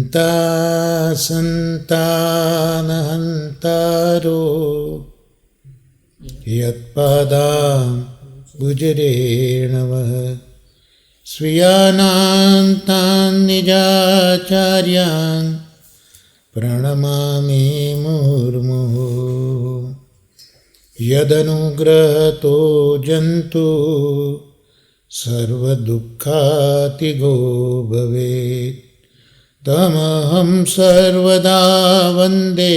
હંતા સંતાનહંતારો યત્પાદાં ભુજરેણવઃ સ્વીયાનાંતાન નિજાચાર્યાન પ્રણમામિ મુર્મુઃ યદનુગ્રહતો જંતુ સર્વદુઃખાતિગો ભવેત તમહં સર્વદા વંદે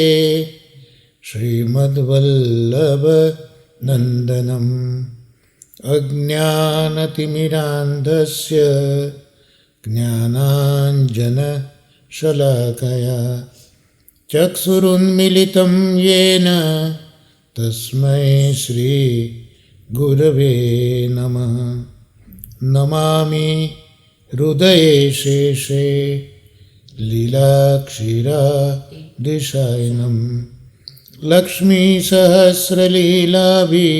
શ્રીમદ્વલ્લભ નંદનમ અજ્ઞાનતિમિરાન્ધસ્ય જ્ઞાનાંજન શલાકયા ચક્ષુરુન્મિલિतं યેન તસ્મૈ શ્રી ગુરવે નમઃ નમામિ હૃદયે શેષે લીલાક્ષીરાદિશાયનમ લક્ષ્મી સહસ્રલીલાભિ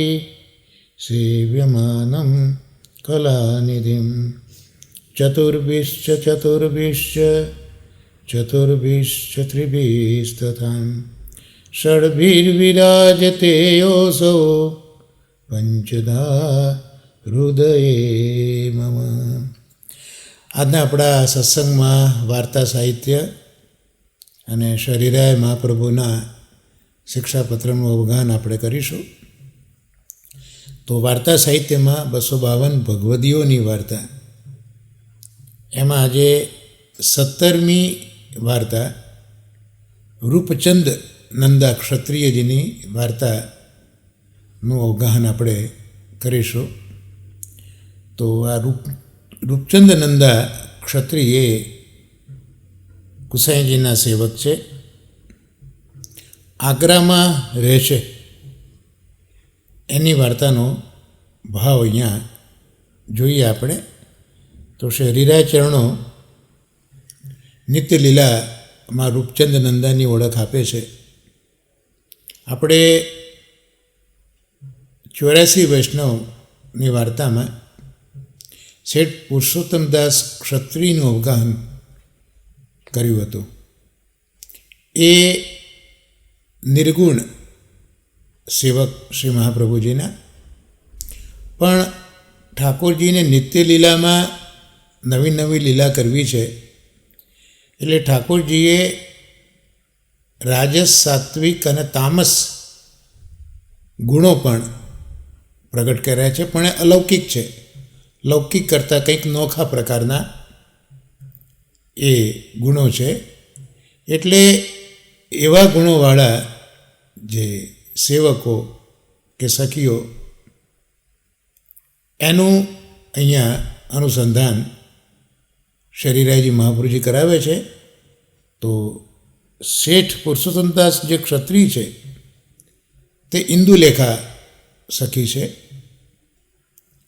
સેવ્યમાનં કલાનિધિં ચતુર્ભિશ્ચ ત્રિભિસ્તથા ષડ્ભિર્વિરાજતે યોऽસૌ પંચધા હૃદયે મમ. આજના આપણા સત્સંગમાં વાર્તા સાહિત્ય અને શરીરાય મહાપ્રભુના શિક્ષાપત્રનું અવગાહન આપણે કરીશું. તો વાર્તા સાહિત્યમાં 252 ભગવદીઓની વાર્તા, એમાં આજે 17મી વાર્તા રૂપચંદ નંદા ક્ષત્રિયજીની વાર્તાનું અવગાહન આપણે કરીશું. તો આ રૂપચંદ નંદા ક્ષત્રિય ગુસાઈજીના સેવક છે, આગ્રામાં રહે છે. એની વાર્તાનો ભાવ અહીંયા જોઈએ આપણે. તો શરીરાય ચરણો નિત્યલીલામાં રૂપચંદ નંદાની ઓળખ આપે છે. આપણે 84 વૈષ્ણવની વાર્તામાં શેઠ પુરુષોત્તમદાસ ક્ષત્રિયનું અવગાહન કર્યું હતું. એ નિર્ગુણ સેવક શ્રી મહાપ્રભુજીના, પણ ઠાકોરજીને નિત્યલીલામાં નવી નવી લીલા કરવી છે, એટલે ઠાકોરજીએ રાજસ, સાત્વિક અને તામસ ગુણો પણ પ્રગટ કર્યા છે, પણ એ અલૌકિક છે. લૌકિક કરતાં કંઈક નોખા પ્રકારના એ ગુણો છે. એટલે એવા ગુણોવાળા જે સેવકો કે સખીઓ, એનું અહીંયા અનુસંધાન શરીરાયજી મહાપુરુજી કરાવે છે. તો શેઠ પુરુષોત્તમદાસ જે ક્ષત્રિય છે તે ઇન્દુલેખા સખી છે.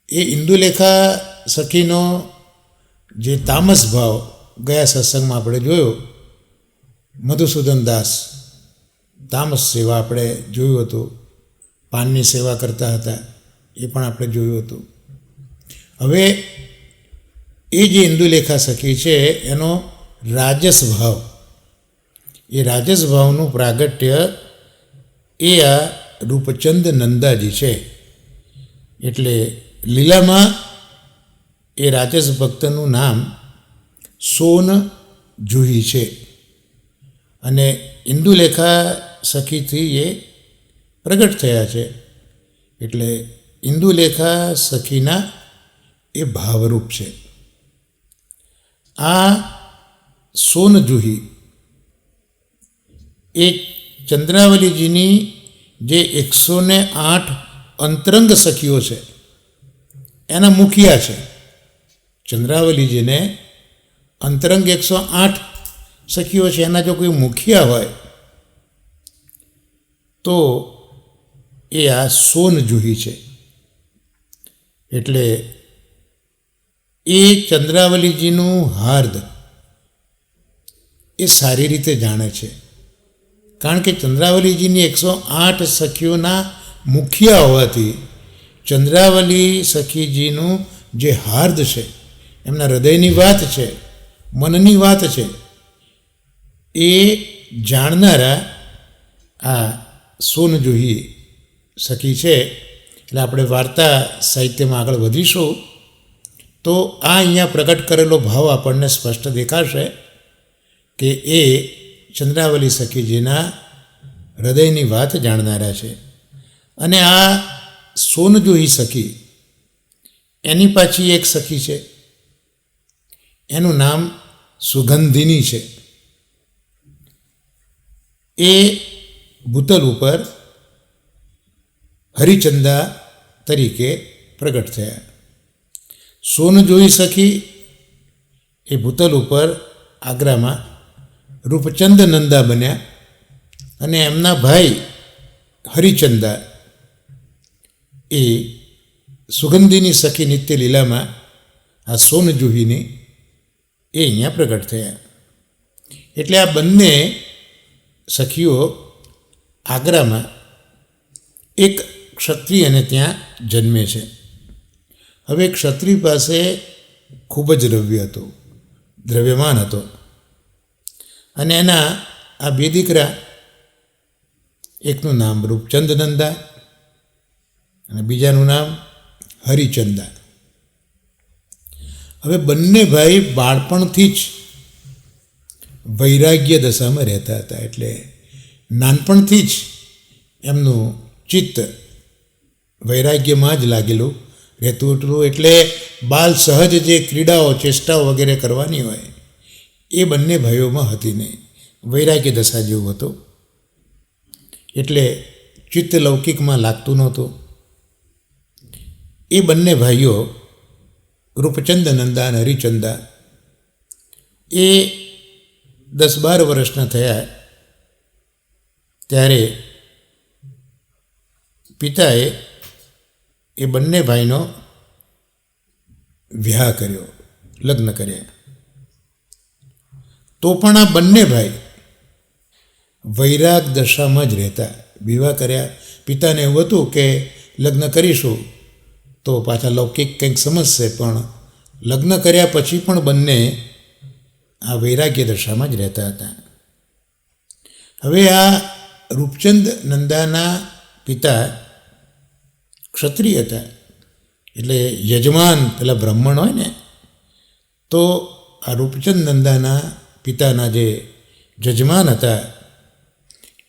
એ ઇન્દુલેખા સખીનો જે તામસ ભાવ ગયા સત્સંગમાં આપણે જોયો, મધુસૂદન દાસ તામસ સેવા આપણે જોયું હતું, પાનની સેવા કરતા હતા, એ પણ આપણે જોયું હતું. હવે એ જે ઇન્દુલેખા સખી છે એનો રાજસ ભાવ, એ રાજસ ભાવનું પ્રાગટ્ય એ આ રૂપચંદ નંદાજી છે. એટલે લીલામાં એ રાજસ ભક્તનું નામ સોન જુહી છે, અને ઇન્દુલેખા સખીથી એ પ્રગટ થયા છે. એટલે ઇન્દુલેખા સખીના એ ભાવરૂપ છે. આ સોન જુહી એ ચંદ્રાવલીજીની જે 108 અંતરંગ સખીઓ છે એના મુખિયા છે. ચંદ્રાવલીજીને અંતરંગ 108 સખીઓ છે, એના જો કોઈ મુખિયા હોય તો એ આ સોન જુહી છે. એટલે એ ચંદ્રાવલીજીનું હાર્દ એ સારી રીતે જાણે છે, કારણ કે ચંદ્રાવલીજીની 108 સખીઓના મુખિયા હોવાથી ચંદ્રાવલી સખીજીનું જે હાર્દ છે, એમના હૃદયની વાત છે, મનની વાત છે, એ જાણનારા આ સોનજોહી સખી છે. એટલે આપણે વાર્તા સાહિત્યમાં આગળ વધીશું તો આ અહીંયા પ્રગટ કરેલો ભાવ આપણને સ્પષ્ટ દેખાશે કે એ ચંદ્રાવલી સખીજીના હૃદયની વાત જાણનારા છે. અને આ સોનજોહી સખી એની પાછી એક સખી છે, એનું નામ સુગંધિની છે. એ ભૂતલ ઉપર હરિચંદા તરીકે પ્રગટ થયા. સોનજોહી સખી એ ભૂતલ ઉપર આગ્રામાં રૂપચંદ નંદા બન્યા અને એમના ભાઈ હરિચંદા એ સુગંધીની સખી નિત્ય લીલામાં આ સોનજોહીની એ અહીંયા પ્રગટ થયા. એટલે આ બંને સખીઓ આગ્રામાં એક ક્ષત્રિયને ત્યાં જન્મે છે. હવે ક્ષત્રિય પાસે ખૂબ જ દ્રવ્ય હતું, દ્રવ્યમાન હતો, અને એના આ બે દીકરા, એકનું નામ રૂપચંદ નંદા અને બીજાનું નામ હરિચંદા. હવે બંને ભાઈ બાળપણથી જ વૈરાગ્ય દશામાં રહેતા હતા. એટલે નાનપણથી જ એમનું ચિત્ત વૈરાગ્યમાં જ લાગેલું રહેતું હતું. એટલે બાલ સહજ જે ક્રીડાઓ ચેષ્ટાઓ વગેરે કરવાની હોય એ બંને ભાઈઓમાં હતી નહીં, વૈરાગ્ય દશા જેવું હતું. એટલે ચિત્ત લૌકિકમાં લાગતું નહોતું. એ બંને ભાઈઓ રૂપચંદ નંદા અને હરિચંદા એ 10-12 વર્ષના થયા ત્યારે પિતાએ એ બંને ભાઈનો વિવાહ કર્યો, લગ્ન કર્યા. તો પણ આ બંને ભાઈ વૈરાગ દશામાં જ રહેતા. વિવાહ કર્યા, પિતાને એવું હતું કે લગ્ન કરીશું તો પાછા લૌકિક કંઈક સમજશે, પણ લગ્ન કર્યા પછી પણ બંને આ વૈરાગ્ય દશામાં જ રહેતા હતા. હવે આ રૂપચંદ નંદાના પિતા ક્ષત્રિય હતા, એટલે યજમાન પેલા બ્રાહ્મણ હોય ને, તો આ રૂપચંદ નંદાના પિતાના જે જજમાન હતા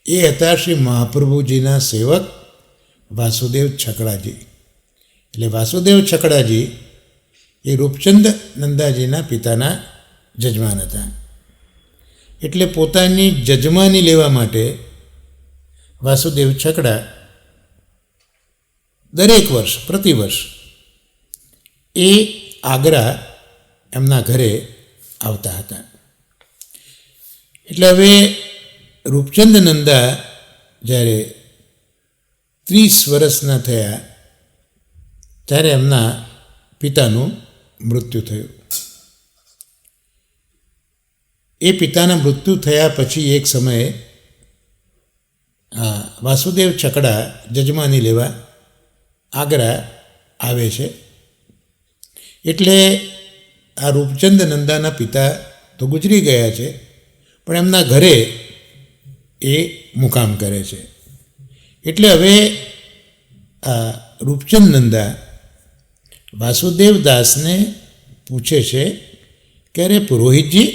એ હતા શ્રી મહાપ્રભુજીના સેવક વાસુદેવ છકડાજી. એટલે વાસુદેવ છકડાજી એ રૂપચંદ નંદાજીના પિતાના જજમાન હતા. એટલે પોતાની જજમાની લેવા માટે વાસુદેવ છકડા દરેક વર્ષ, પ્રતિવર્ષ એ આગ્રા એમના ઘરે આવતા હતા. એટલે હવે રૂપચંદ નંદા જ્યારે 30 વર્ષના થયા ત્યારે એમના પિતાનું મૃત્યુ થયું. એ પિતાના મૃત્યુ થયા પછી એક સમયે વાસુદેવ છકડા જજમાની લેવા આગ્રા આવે છે. એટલે આ રૂપચંદ નંદાના પિતા તો ગુજરી ગયા છે, પણ એમના ઘરે એ મુકામ કરે છે. એટલે હવે આ રૂપચંદ નંદા વાસુદેવ દાસને પૂછે છે કે અરે પુરોહિતજી,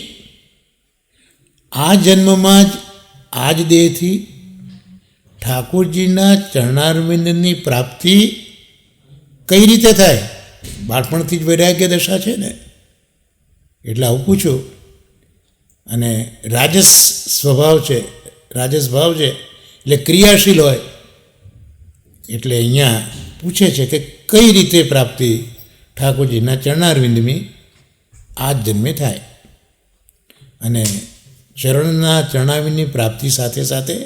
આ જન્મમાં જ આ જ દેહથી ઠાકોરજીના ચરણારવિંદની પ્રાપ્તિ કઈ રીતે થાય? બાળપણથી જ વૈરાગ્ય દશા છે ને. એટલે આવું પૂછ્યું. અને રાજસ સ્વભાવ છે, રાજસ ભાવ છે, એટલે ક્રિયાશીલ હોય. એટલે અહીંયા પૂછે છે કે કઈ રીતે પ્રાપ્તિ ઠાકોરજીના ચરણારવિંદની આ જ જન્મે થાય? અને ચરણના ચરણારવિંદની પ્રાપ્તિ સાથે સાથે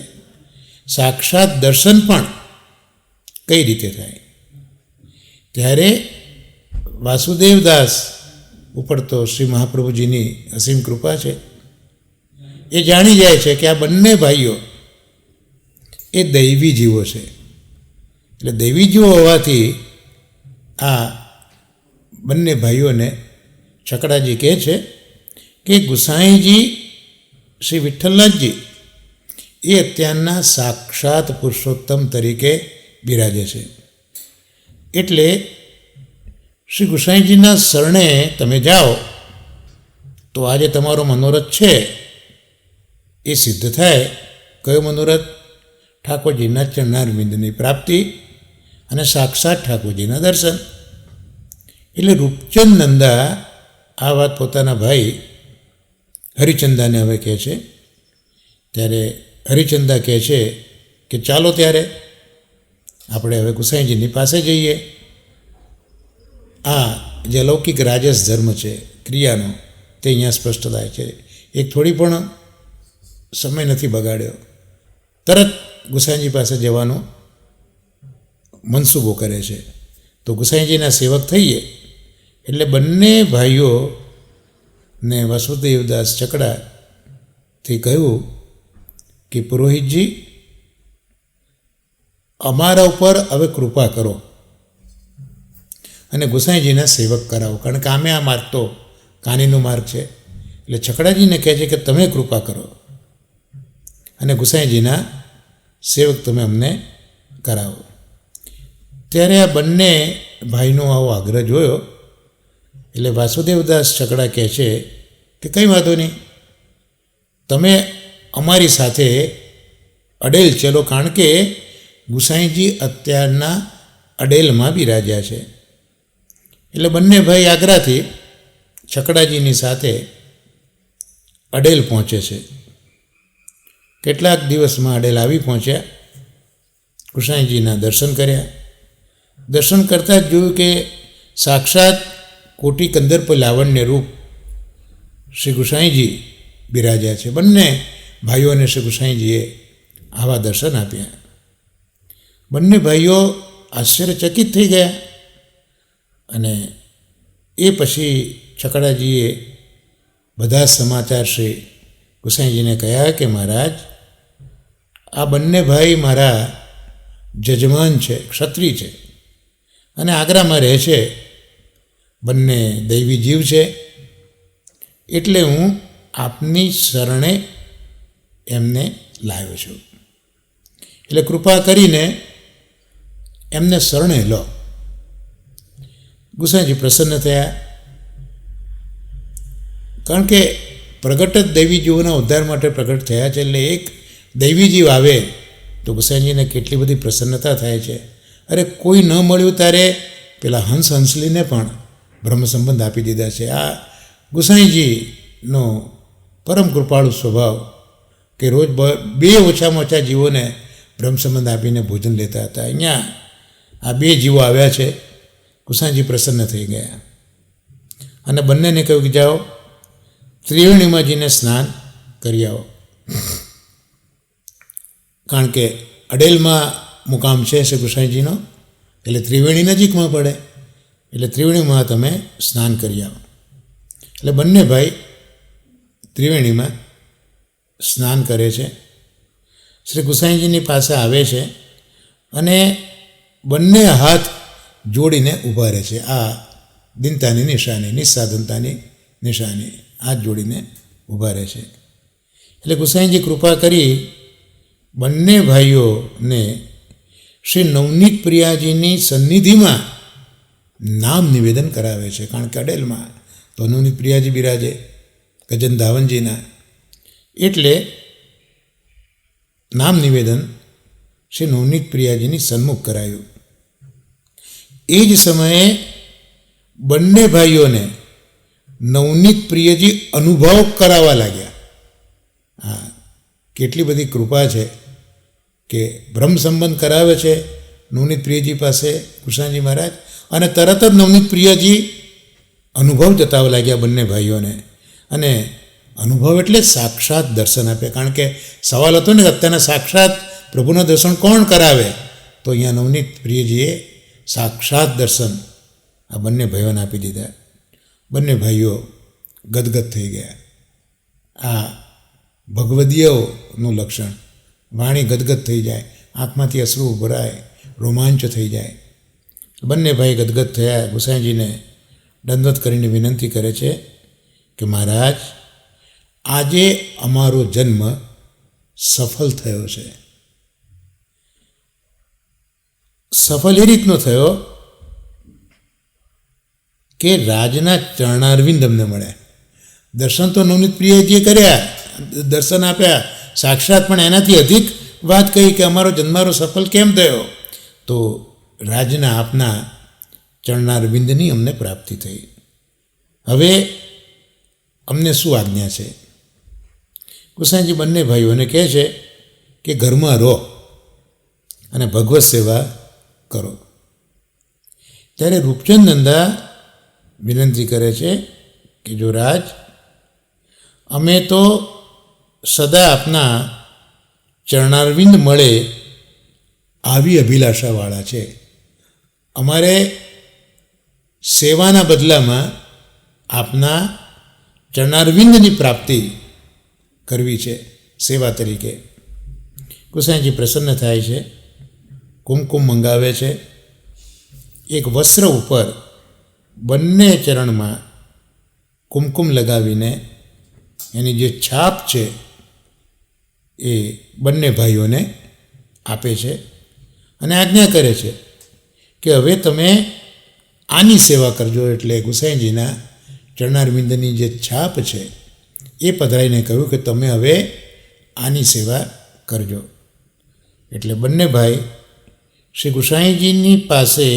સાક્ષાત દર્શન પણ કઈ રીતે થાય? ત્યારે વાસુદેવદાસ ઉપર તો શ્રી મહાપ્રભુજીની અસીમ કૃપા છે. એ જાણી જાય છે કે આ બંને ભાઈઓ એ દૈવી જીવો છે. એટલે દૈવી જીવો હોવાથી આ બંને ભાઈઓને છકડાજી કહે છે કે ગુસાઈજી શ્રી વિઠ્ઠલનાથજી એ અત્યારના સાક્ષાત પુરુષોત્તમ તરીકે બિરાજે છે. એટલે શ્રી ગુસાઈજીના શરણે તમે જાઓ તો આજે તમારો મનોરથ છે એ સિદ્ધ થાય. કયો મનોરથ? ઠાકોરજીના ચરણારવિંદની પ્રાપ્તિ અને સાક્ષાત ઠાકોરજીના દર્શન. એટલે રૂપચંદ નંદા આ વાત પોતાના ભાઈ હરિચંદાને હવે કહે છે. ત્યારે હરિચંદા કહે છે કે ચાલો ત્યારે આપણે હવે ગુસાઈજીની પાસે જઈએ. આ જે અલૌકિક રાજસ ધર્મ છે ક્રિયાનો તે અહીંયા સ્પષ્ટ થાય છે. એક થોડી પણ સમય નથી બગાડ્યો, તરત ગુસાઈજી પાસે જવાનો મનસૂબો કરે છે. તો ગુસાઈજીના સેવક થઈએ એટલે બંને ભાઈઓને વાસુદેવદાસ છકડાથી કહ્યું કે પુરોહિતજી, અમારા ઉપર હવે કૃપા કરો અને ગુસાઈજીના સેવક કરાવો. કારણ કે આમે આ માર્ગ તો કાનીનો માર્ગ છે. એટલે છકડાજીને કહે છે કે તમે કૃપા કરો અને ગુસાઈજીના સેવક તમે અમને કરાવો. ત્યારે આ બંને ભાઈનો આવો આગ્રહ જોયો એટલે વાસુદેવદાસ છકડા કહે છે કે કંઈ વાંધો નહીં, તમે અમારી સાથે અડેલ ચલો. કારણ કે ગુસાઈજી અત્યારના અડેલમાં બિરાજ્યા છે. એટલે બંને ભાઈ આગ્રાથી છકડાજીની સાથે અડેલ પહોંચે છે. કેટલાક દિવસમાં અડેલ આવી પહોંચ્યા. ગુસાઈજીના દર્શન કર્યા. દર્શન કરતાં જ જોયું કે સાક્ષાત કોટી કંદર્પ લાવણ્ય રૂપ શ્રી ગુસાઈજી બિરાજ્યા છે. બંને ભાઈઓને શ્રી ગુસાઈજીએ આવા દર્શન આપ્યા. બંને ભાઈઓ આશ્ચર્યચકિત થઈ ગયા. અને એ પછી છકડાજીએ બધા સમાચાર શ્રી ગુસાઈજીને કહ્યા કે મહારાજ, આ બંને ભાઈ મારા જજમાન છે, ક્ષત્રિય છે અને આગ્રામાં રહે છે. બંને દૈવી જીવ છે. એટલે હું આપની શરણે એમને લાવ્યો છું. એટલે કૃપા કરીને એમને શરણે લો. ગુસાઈજી પ્રસન્ન થયા. કારણ કે પ્રગટ જ દૈવી જીવોના ઉદ્ધાર માટે પ્રગટ થયા છે. એટલે એક દૈવી જીવ આવે તો ગુસાઈજીને કેટલી બધી પ્રસન્નતા થાય છે. અરે કોઈ ન મળ્યું ત્યારે પેલા હંસલીને પણ બ્રહ્મ સંબંધ આપી દીધા છે. આ ગુસાઈજીનો પરમ કૃપાળુ સ્વભાવ કે રોજ બે ઓછામાં ઓછા જીવોને બ્રહ્મ સંબંધ આપીને ભોજન લેતા હતા. અહીંયા આ બે જીવો આવ્યા છે. ગુસાઈજી પ્રસન્ન થઈ ગયા અને બંનેને કહ્યું કે જાઓ ત્રિવેણીમાં જઈને સ્નાન કરી આવો. કારણ કે અડેલમાં મુકામ છે શ્રી ગુસાઈજીનો, એટલે ત્રિવેણી નજીકમાં પડે. એટલે ત્રિવેણીમાં તમે સ્નાન કરી આવો. એટલે બંને ભાઈ ત્રિવેણીમાં સ્નાન કરે છે. શ્રી ગુસાઈજીની પાસે આવે છે અને બંને હાથ જોડીને ઊભા રહે છે. આ દિનતાની નિશાની, નિસ્સાધનતાની નિશાની. હાથ જોડીને ઊભા રહે છે. એટલે ગુસાઈજી કૃપા કરી બંને ભાઈઓને શ્રી નવનીત પ્રિયાજીની સન્નિધિમાં નામ નિવેદન કરાવે છે. કારણ કે અડેલમાં તો નવનીત પ્રિયાજી બિરાજે ગજન ધાવનજીના. એટલે નામ નિવેદન શ્રી નવનીત પ્રિયાજીની સન્મુખ કરાયું. એ જ સમયે બંને ભાઈઓને નવનીત પ્રિયજી અનુભવ કરાવવા લાગ્યા. હા, કેટલી બધી કૃપા છે કે બ્રહ્મ સંબંધ કરાવે છે નવનીત પ્રિયજી પાસે કૃષ્ણજી મહારાજ, અને તરત જ નવનીત પ્રિયજી અનુભવ જતાવવા લાગ્યા બંને ભાઈઓને. અને અનુભવ એટલે સાક્ષાત દર્શન આપે. કારણ કે સવાલ હતો ને અત્યારના સાક્ષાત પ્રભુના દર્શન કોણ કરાવે? તો અહીંયા નવનીત પ્રિયજીએ સાક્ષાત દર્શન આ બંને ભાઈઓને આપી દીધા. બંને ભાઈઓ ગદગદ થઈ ગયા. આ ભગવદીયનું લક્ષણ. વાણી ગદગદ થઈ જાય, આંખમાંથી અશ્રુ ભરાય, રોમાંચ થઈ જાય. બંને ભાઈ ગદગદ થયા. ગુસાઈજીને દંડવત કરીને વિનંતી કરે છે કે મહારાજ, આજે અમારો જન્મ સફળ થયો છે. સફળ એ રીતનો થયો કે રાજના ચરણારવિંદ અમને મળ્યા. દર્શન તો નવનીત પ્રિયજીએ કર્યા, દર્શન આપ્યા સાક્ષાત, પણ એનાથી અધિક વાત કહી કે અમારો જન્મારો સફળ કેમ થયો? તો રાજના આપના ચરણારવિંદની અમને પ્રાપ્તિ થઈ. હવે અમને શું આજ્ઞા છે? ગોસાઈજી બંને ભાઈઓને કહે છે કે ઘરમાં રહો અને ભગવત સેવા કરો. ત્યારે રૂપચંદ નંદા વિનંતી કરે છે કે જો રાજ, અમે તો સદા આપના ચરણારવિંદ મળે આવી અભિલાષાવાળા છે. અમારે સેવાના બદલામાં આપના ચરણારવિંદની પ્રાપ્તિ કરવી છે સેવા તરીકે. ગોસાઈજી પ્રસન્ન થાય છે, કુમકુમ મંગાવે છે. એક વસ્ત્ર ઉપર બંને ચરણમાં કુમકુમ લગાવીને એની જે છાપ છે એ બંને ભાઈઓને આપે છે અને આજ્ઞા કરે છે કે હવે તમે આની સેવા કરજો. એટલે ગોસાઈજીના ચરણારવિંદની જે છાપ છે એ પધરાઈને કહ્યું કે તમે હવે આની સેવા કરજો. એટલે બંને ભાઈ શ્રી ગોસાઈજીની પાસે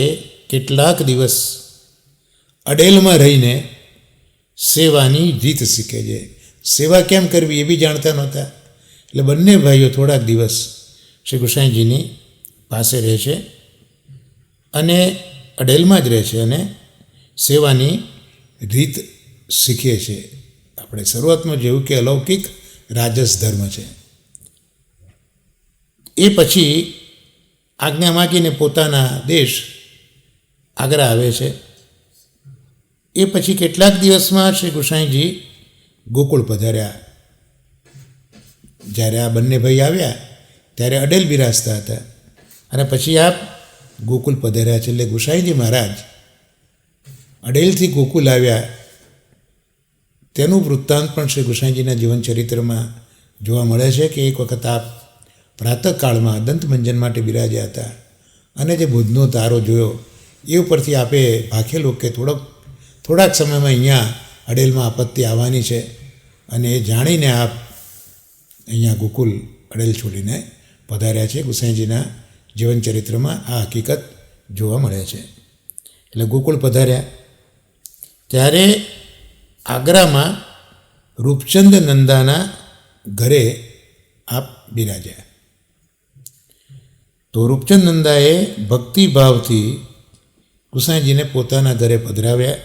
કેટલાક દિવસ અડેલમાં રહીને સેવાની રીત શીખે છે. સેવા કેમ કરવી એ બી જાણતા નહોતા. એટલે બંને ભાઈઓ થોડાક દિવસ શ્રી ગોસાઈજીની પાસે રહે છે અને અડેલમાં જ રહે છે અને સેવાની રીત શીખે છે. આપણે શરૂઆતમાં જેવું કે અલૌકિક રાજસ ધર્મ છે. એ પછી આજ્ઞા માગીને પોતાના દેશ આગ્રા આવે છે. એ પછી કેટલાક દિવસમાં શ્રી ગોસાઈજી ગોકુળ પધાર્યા. જ્યારે આ બંને ભાઈ આવ્યા ત્યારે અડેલ બિરાજતા હતા અને પછી આપ ગોકુળ પધાર્યા છે. એટલે ગોસાઈજી મહારાજ અડેલથી ગોકુળ આવ્યા તેનું વૃત્તાંત પણ શ્રી ગોસાઈજીના જીવન ચરિત્રમાં જોવા મળે છે કે એક વખત આપ પ્રાતઃકાળમાં દંતમંજન માટે બિરાજ્યા હતા અને જે બુધનો તારો જોયો એ ઉપરથી આપે ભાખેલું કે થોડાક સમયમાં અહીંયા અડેલમાં આપત્તિ આવવાની છે અને એ જાણીને આપ અહીંયા ગોકુલ અડેલ છોડીને પધાર્યા છે. ગોસાઈજીના જીવન ચરિત્રમાં આ હકીકત જોવા મળે છે. એટલે ગોકુળ પધાર્યા ત્યારે આગ્રામાં રૂપચંદ નંદાના ઘરે આપ બિરાજ્યા. તો રૂપચંદ નંદાએ ભક્તિભાવથી ગોસાઈજીને પોતાના ઘરે પધરાવ્યા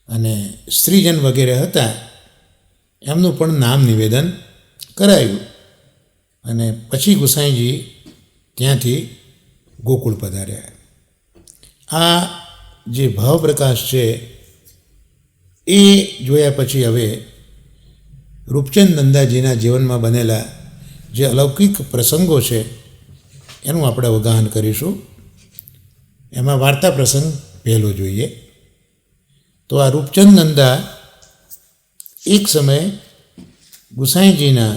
અને સ્ત્રીજન વગેરે હતા એમનું પણ નામ નિવેદન કરાયું અને પછી ગોસાઈજી ત્યાંથી ગોકુળ પધાર્યા. આ જે ભાવ પ્રકાશ છે એ જોયા પછી હવે રૂપચંદ નંદાજીના જીવનમાં બનેલા જે અલૌકિક પ્રસંગો છે એનું આપણે અવગાહન કરીશું. એમાં વાર્તા પ્રસંગ પહેલો જોઈએ. તો આ રૂપચંદ નંદા એક સમયે ગોસાઈજીના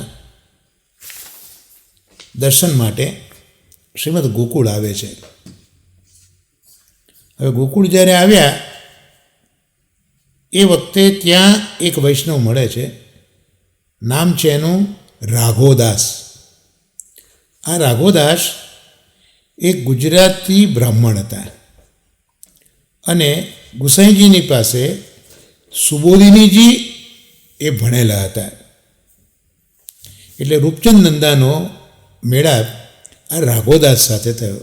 દર્શન માટે શ્રીમદ ગોકુળ આવે છે. હવે ગોકુળ જ્યારે આવ્યા એ વખતે ત્યાં એક વૈષ્ણવ મળે છે. નામ છે એનું રાઘોદાસ. આ રાઘોદાસ એક ગુજરાતી બ્રાહ્મણ હતા અને ગોસાઈજીની પાસે સુબોધિનીજી એ ભણેલા હતા. એટલે રૂપચંદ નંદાનો મેળાપ આ રાઘોદાસ સાથે થયો.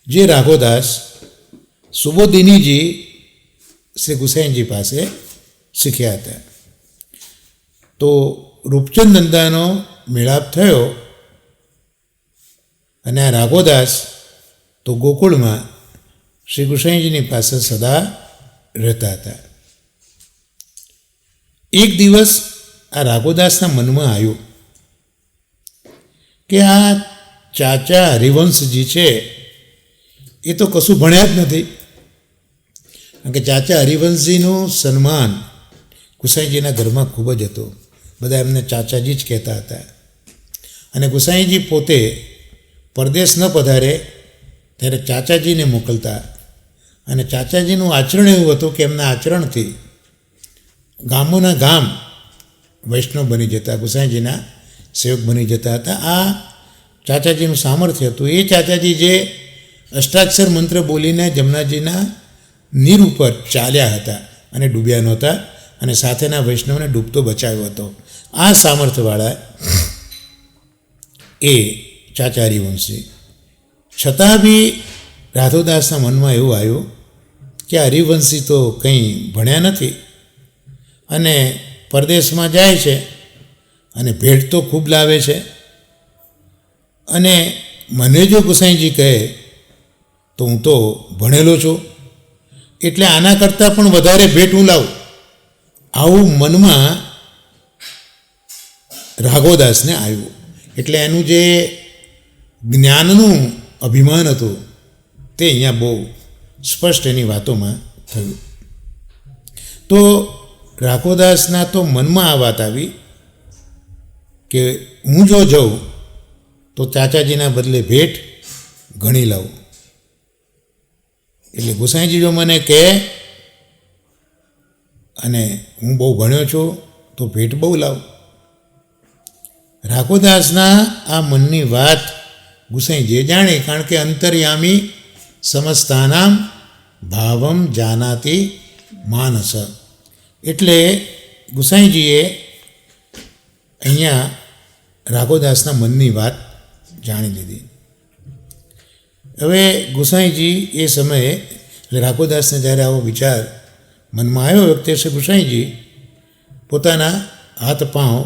જે રાઘોદાસ સુબોધિનીજી શ્રી ગોસાઈજી પાસે શીખ્યા હતા. તો રૂપચંદ નંદાનો મેળાપ થયો અને આ રાઘોદાસ તો ગોકુળમાં શ્રી ગોસાઈજીની પાસે સદા રહેતા હતા. એક દિવસ આ રાઘોદાસના મનમાં આવ્યું કે આ ચાચા હરિવંશજી છે એ તો કશું ભણ્યા જ નથી. કારણ કે ચાચા હરિવંશજીનું સન્માન ગુસાઈજીના ઘરમાં ખૂબ જ હતો. બધા એમને ચાચાજી જ કહેતા હતા. અને ગુસાઈજી પોતે પરદેશ ન પધારે ત્યારે ચાચાજીને મોકલતા. અને ચાચાજીનું આચરણ એવું હતું કે એમના આચરણથી ગામોના ગામ વૈષ્ણવ બની જતા, ગુસાઈજીના સેવક બની જતા હતા. આ ચાચાજીનું સામર્થ્ય હતું. એ ચાચાજી જે અષ્ટાક્ષર મંત્ર બોલીને જમનાજીના નીર ઉપર ચાલ્યા હતા અને ડૂબ્યા નહોતા, અને સાથેના વૈષ્ણવને ડૂબતો બચાવ્યો હતો. આ સામર્થ્યવાળા એ ચાચા હરિવંશી. છતાં બી રાધોદાસના મનમાં એવું આવ્યું કે આ હરિવંશી તો કંઈ ભણ્યા નથી અને પરદેશમાં જાય છે અને ભેટ તો ખૂબ લાવે છે, અને મને જો ગુસાઈજી કહે તો હું તો ભણેલો છું, એટલે આના કરતાં પણ વધારે ભેટ હું લાવું. આવું મનમાં રાઘોદાસને આવ્યું. એટલે એનું જે જ્ઞાનનું અભિમાન હતું તે અહીંયા બહુ સ્પષ્ટ એની વાતોમાં થયું. તો રાઘોદાસના તો મનમાં આ વાત આવી કે હું જો જાઉં તો ચાચાજીના બદલે ભેટ ઘણી લાવું. એટલે ગુસાઈજી જો મને કહે અને હું બહુ ભણ્યો છું તો ભેટ બહુ લાવું. રાઘોદાસના આ મનની વાત ગુસાઈજીએ જાણી, કારણ કે અંતર્યામી સમસ્તાનામ ભાવમ જાનાતી માનસ. એટલે ગુસાઈજીએ અહીંયા રાઘોદાસના મનની વાત જાણી લીધી. હવે ગુસાઈજી એ સમયે, એટલે રાઘોદાસને જ્યારે આવો વિચાર મનમાં આવ્યો વખતે છે ગુસાઈજી પોતાના હાથ પાંવ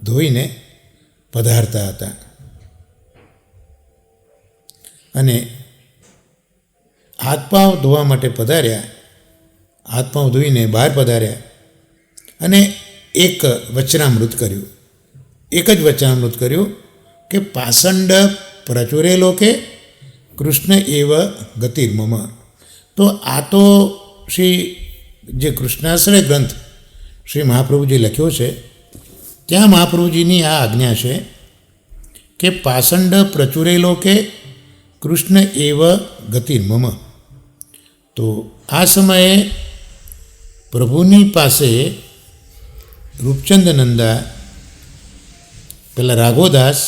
ધોઈને પધારતા હતા. અને હાથ પાંવ ધોવા માટે પધાર્યા, હાથ પાંવ ધોઈને બહાર પધાર્યા અને એક વચનામૃત કર્યું. એક જ વચનામૃત કર્યું કે પાષંડ પ્રચુરેલો કે કૃષ્ણ એવ ગતિર્મમ. તો આ તો જે કૃષ્ણાશ્રય ગ્રંથ શ્રી મહાપ્રભુજી લખ્યો છે ત્યાં મહાપ્રભુજીની આ આજ્ઞા છે કે પાષંડ પ્રચુરેલો કે કૃષ્ણ એવ ગતિર્મમ. તો આ સમયે પ્રભુની પાસે રૂપચંદ નંદા, પેલા રાઘોદાસ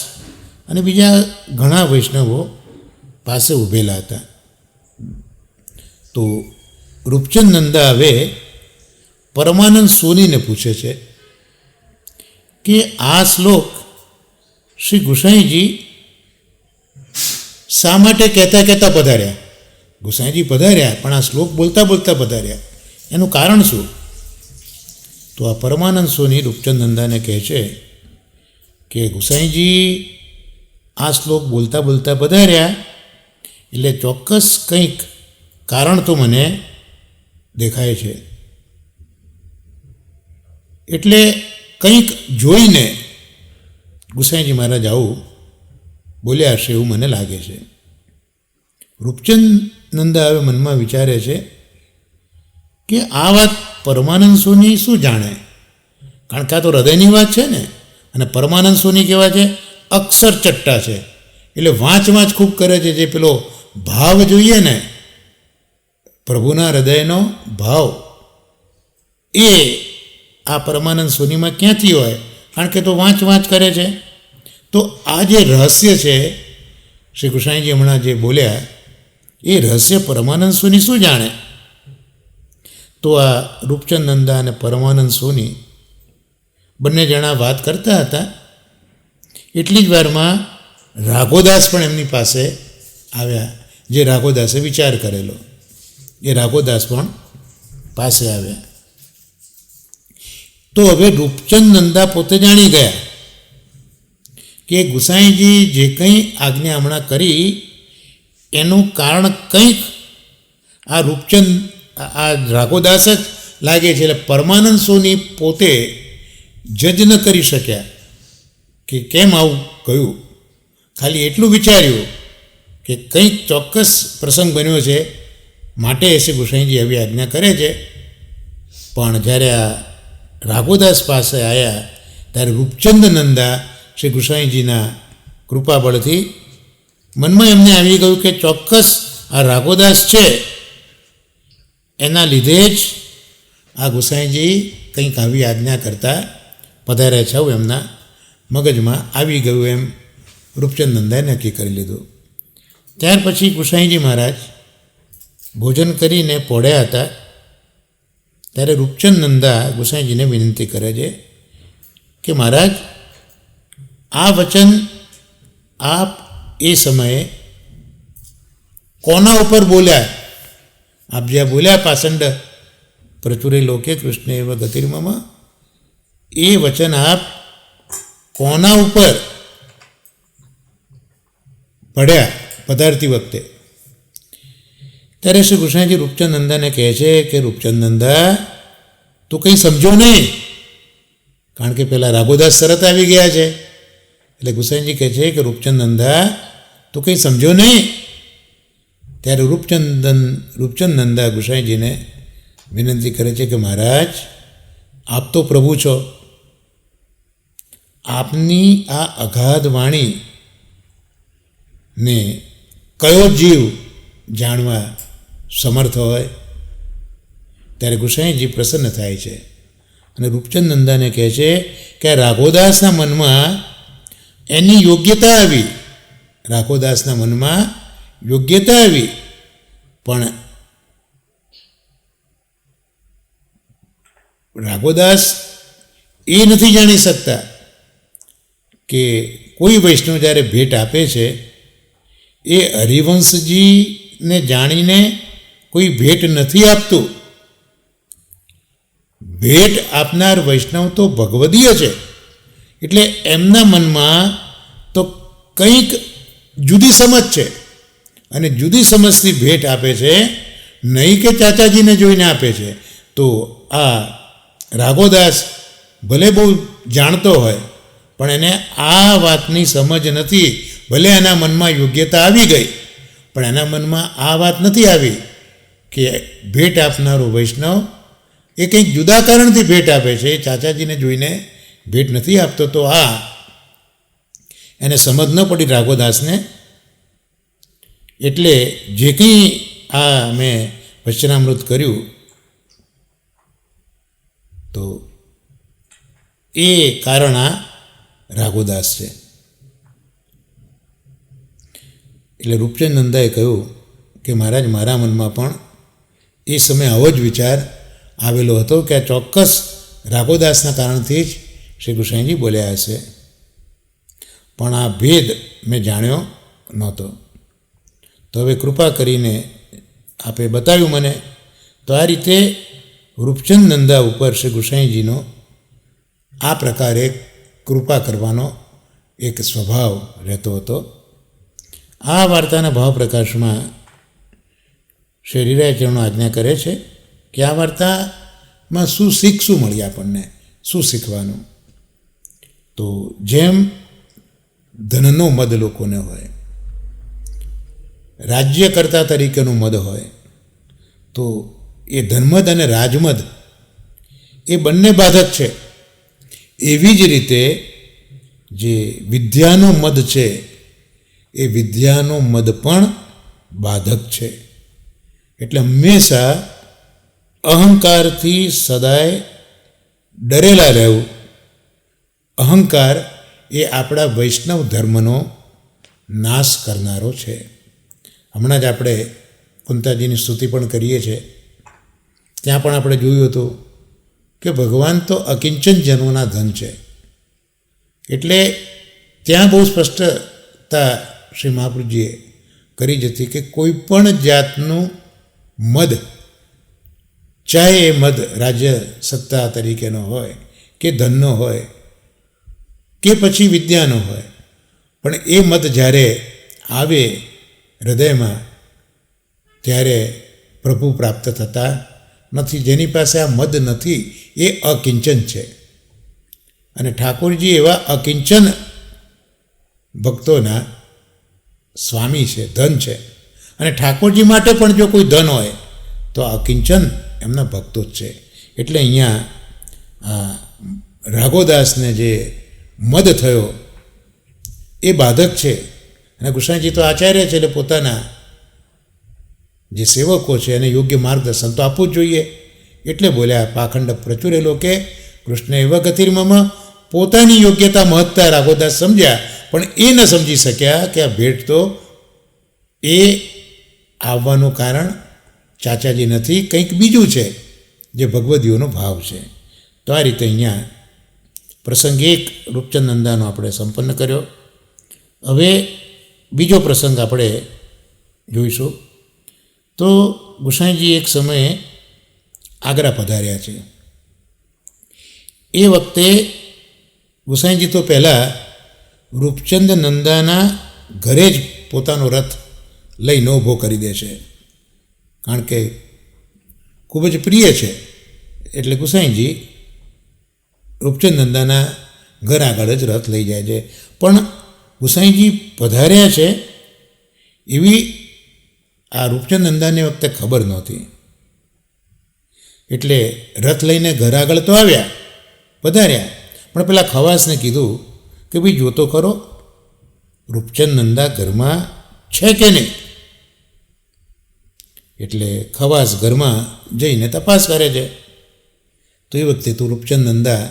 અને બીજા ઘણા વૈષ્ણવો પાસે ઊભેલા હતા. તો રૂપચંદ નંદા હવે પરમાનંદ સોનીને પૂછે છે કે આ શ્લોક શ્રી ગુસાઈજી શા માટે કહેતા પધાર્યા? ગુસાઈજી પધાર્યા પણ આ શ્લોક બોલતા બોલતા પધાર્યા, એનું કારણ શું? તો આ પરમાનંદ સોની રૂપચંદ નંદાને કહે છે કે ગુસાઈજી આ શ્લોક બોલતા બોલતા પધાર્યા એટલે ચોક્કસ કંઈક કારણ તો મને દેખાય છે, એટલે કંઈક જોઈને ગુસાઈજી મહારાજ આવું બોલ્યા હશે એવું મને લાગે છે. રૂપચંદ નંદા હવે મનમાં વિચારે છે કે આ વાત પરમાનંદ સોની શું જાણે, કારણ કે આ તો હૃદયની વાત છે ને, અને પરમાનંદ સોની કેવા છે? અક્ષર ચટ્ટા છે, એટલે વાંચ ખૂબ કરે છે. જે પેલો ભાવ જોઈએ ને, પ્રભુના હૃદયનો ભાવ, એ આ પરમાનંદ સોનીમાં ક્યાંથી હોય? કારણ કે તો વાંચ કરે છે. તો આ જે રહસ્ય છે શ્રી કૃષ્ણજી હમણાં જે બોલ્યા, એ રહસ્ય પરમાનંદ સોની શું જાણે? તો આ રૂપચંદ નંદા અને પરમાનંદ સોની બંને જણા વાત કરતા હતા. એટલી જ વારમાં રાઘોદાસ પણ એમની પાસે આવ્યા, જે રાઘોદાસે વિચાર કરેલો એ રાઘોદાસ પણ પાસે આવ્યા. તો હવે રૂપચંદ નંદા પોતે જાણી ગયા કે ગુસાઈજી જે કંઈ આજ્ઞા હમણાં કરી એનું કારણ કંઈક આ રૂપચંદ આ રાઘોદાસ જ લાગે છે. એટલે પરમાનંદ સોની પોતે જજ ન કરી શક્યા કે કેમ આવું કહ્યું. ખાલી એટલું વિચાર્યું કે કંઈક ચોક્કસ પ્રસંગ બન્યો છે, માટે શ્રી ગુસાઈજી આવી આજ્ઞા કરે છે. પણ જ્યારે આ રાઘોદાસ પાસે આવ્યા ત્યારે રૂપચંદ નંદા શ્રી ગુસાઈજીના કૃપાબળથી મનમાં એમને આવી ગયું કે ચોક્કસ આ રાઘોદાસ છે, એના લીધે જ આ ગુસાઈજી કંઈક આવી આજ્ઞા કરતા પધાર્યા છે, એમના મગજમાં આવી ગયું એમ રૂપચંદ નંદાએ નક્કી કરી લીધું. ત્યાર પછી ગુસાઈજી મહારાજ ભોજન કરીને પોઢ્યા હતા ત્યારે રૂપચંદ નંદા ગુસાઈજીને વિનંતી કરે છે કે મહારાજ, આ વચન આપ એ સમયે કોના ઉપર બોલ્યા? આપ જ્યાં બોલ્યા પાષંડ પ્રચુરે લોકે કૃષ્ણ એવ ગતિર્મમ, એ વચન આપ કોના ઉપર પડ્યા પધારતી વખતે? ત્યારે શ્રી કૃષ્ણજી રૂપચંદ નંદાને કહે છે કે રૂપચંદ નંદા, તું કંઈ સમજો નહીં, કારણ કે પેલા રાઘોદાસ તરત આવી ગયા છે. એટલે ગુસાઈજી કહે છે કે રૂપચંદ નંદા, તું કંઈ સમજો નહીં. ત્યારે રૂપચંદ નંદા ગુસાઈજીને વિનંતી કરે છે કે મહારાજ, આપ તો પ્રભુ છો, આપની આ અગાધ વાણીને કયો જીવ જાણવા સમર્થ હોય? ત્યારે ગુસાઈજી પ્રસન્ન થાય છે અને રૂપચંદ નંદાને કહે છે કે આ રાઘોદાસના મનમાં એની યોગ્યતા આવી, રાઘોદાસના મનમાં યોગ્યતા આવી, પણ રાઘોદાસ એ નથી જાણી શકતા કે કોઈ વૈષ્ણવ જ્યારે ભેટ આપે છે એ હરિવંશજીને જાણીને કોઈ ભેટ નથી આપતું. ભેટ આપનાર વૈષ્ણવ તો ભગવદીય છે, એટલે એમના મનમાં તો કંઈક જુદી સમજ છે અને જુદી સમજથી ભેટ આપે છે, નહીં કે ચાચાજીને જોઈને આપે છે. તો આ રાઘોદાસ ભલે બહુ જાણતો હોય પણ એને આ વાતની સમજ નથી. ભલે એના મનમાં યોગ્યતા આવી ગઈ પણ એના મનમાં આ વાત નથી આવી કે ભેટ આપનારો વૈષ્ણવ એ કંઈક જુદા કારણથી ભેટ આપે છે, ચાચાજીને જોઈને ભેટ નથી આપતો. તો આ એને સમજ ન પડી રાઘોદાસને. એટલે જે કંઈ આ મેં વચનામૃત કર્યું તો એ કારણ આ રાઘોદાસ છે. એટલે રૂપચંદ નંદાએ કહ્યું કે મહારાજ, મારા મનમાં પણ એ સમયે આવો જ વિચાર આવેલો હતો કે આ ચોક્કસ રાઘોદાસના કારણથી જ શ્રી કૃષ્ણજી બોલ્યા હશે, પણ આ ભેદ મેં જાણ્યો નહોતો. તો હવે કૃપા કરીને આપે બતાવ્યું મને. તો આ રીતે રૂપચંદ નંદા ઉપર શ્રી કૃષ્ણજીનો આ પ્રકારે કૃપા કરવાનો એક સ્વભાવ રહેતો હતો. આ વાર્તાના ભાવ પ્રકાશમાં શ્રી હરિરાયચરણો આજ્ઞા કરે છે કે આ વાર્તામાં શું શીખશું મળી, આપણને શું શીખવાનું? તો જેમ ધનનો મદ લોકોને હોય, રાજ્યકર્તા તરીકેનું મદ હોય, તો એ ધનમદ અને રાજમદ એ બંને બાધક છે. એવી જ રીતે જે વિદ્યાનો મદ છે એ વિદ્યાનો મદ પણ બાધક છે. એટલે હંમેશા અહંકારથી સદાય ડરેલા રહેવું. અહંકાર એ આપણા વૈષ્ણવ ધર્મનો નાશ કરનારો છે. હમણાં જ આપણે કુંતાજીની સ્તુતિ પણ કરીએ છીએ, ત્યાં પણ આપણે જોયું હતું કે ભગવાન તો અકિંચન જન્મના ધન છે. એટલે ત્યાં બહુ સ્પષ્ટતા શ્રી મહાપ્રભુજીએ કરી જ હતી કે કોઈ પણ જાતનું મદ, ચાહે એ મદ રાજ્ય સત્તા તરીકેનો હોય કે ધનનો હોય કે પછી વિદ્યાનો હોય, પણ એ મદ જ્યારે આવે હૃદયમાં ત્યારે પ્રભુ પ્રાપ્ત થતા નથી. જેની પાસે આ મદ નથી એ અકિંચન છે. અને ઠાકોરજી એવા અકિંચન ભક્તોના સ્વામી છે, ધન છે. અને ઠાકોરજી માટે પણ જો કોઈ ધન હોય તો અકિંચન એમના ભક્તો જ છે. એટલે અહીંયા આ રાઘોદાસને જે મદ થયો એ બાધક છે. અને ગુસાઈજી તો આચાર્ય છે, એટલે પોતાના જે સેવકો છે એને યોગ્ય માર્ગદર્શન તો આપવું જ જોઈએ. એટલે બોલ્યા પાખંડ પ્રચુરેલો કે કૃષ્ણ એવા ગતિર્મમ, પોતાની યોગ્યતા મહત્તા રાઘોદાસ સમજ્યા, પણ એ ન સમજી શક્યા કે આ ભેટ તો એ આવવાનું કારણ ચાચાજી નથી, કંઈક બીજું છે જે ભગવદીઓનો ભાવ છે. તો આ રીતે અહીંયા પ્રસંગ 1 રૂપચંદ નંદાનો આપણે સંપન્ન કર્યો. હવે બીજો પ્રસંગ આપણે જોઈશું. તો ગુસાઈજી એક સમયે આગ્રા પધાર્યા છે. એ વખતે ગુસાઈજી તો પહેલાં રૂપચંદ નંદાના ઘરે જ પોતાનો રથ લઈને ઊભો કરી દે છે, કારણ કે ખૂબ જ પ્રિય છે. એટલે ગુસાઈજી રૂપચંદ નંદાના ઘર આગળ જ રથ લઈ જાય છે. પણ ગુસાઈજી પધાર્યા છે એવી આ રૂપચંદ નંદાને વખતે ખબર નહોતી. એટલે રથ લઈને ઘર આગળ તો આવ્યા, પધાર્યા, પણ પેલા ખવાસને કીધું કે ભાઈ જોતો ખરો રૂપચંદ નંદા ઘરમાં છે કે નહીં. એટલે ખવાસ ઘરમાં જઈને તપાસ કરે છે. તો એ વખતે તો રૂપચંદ નંદા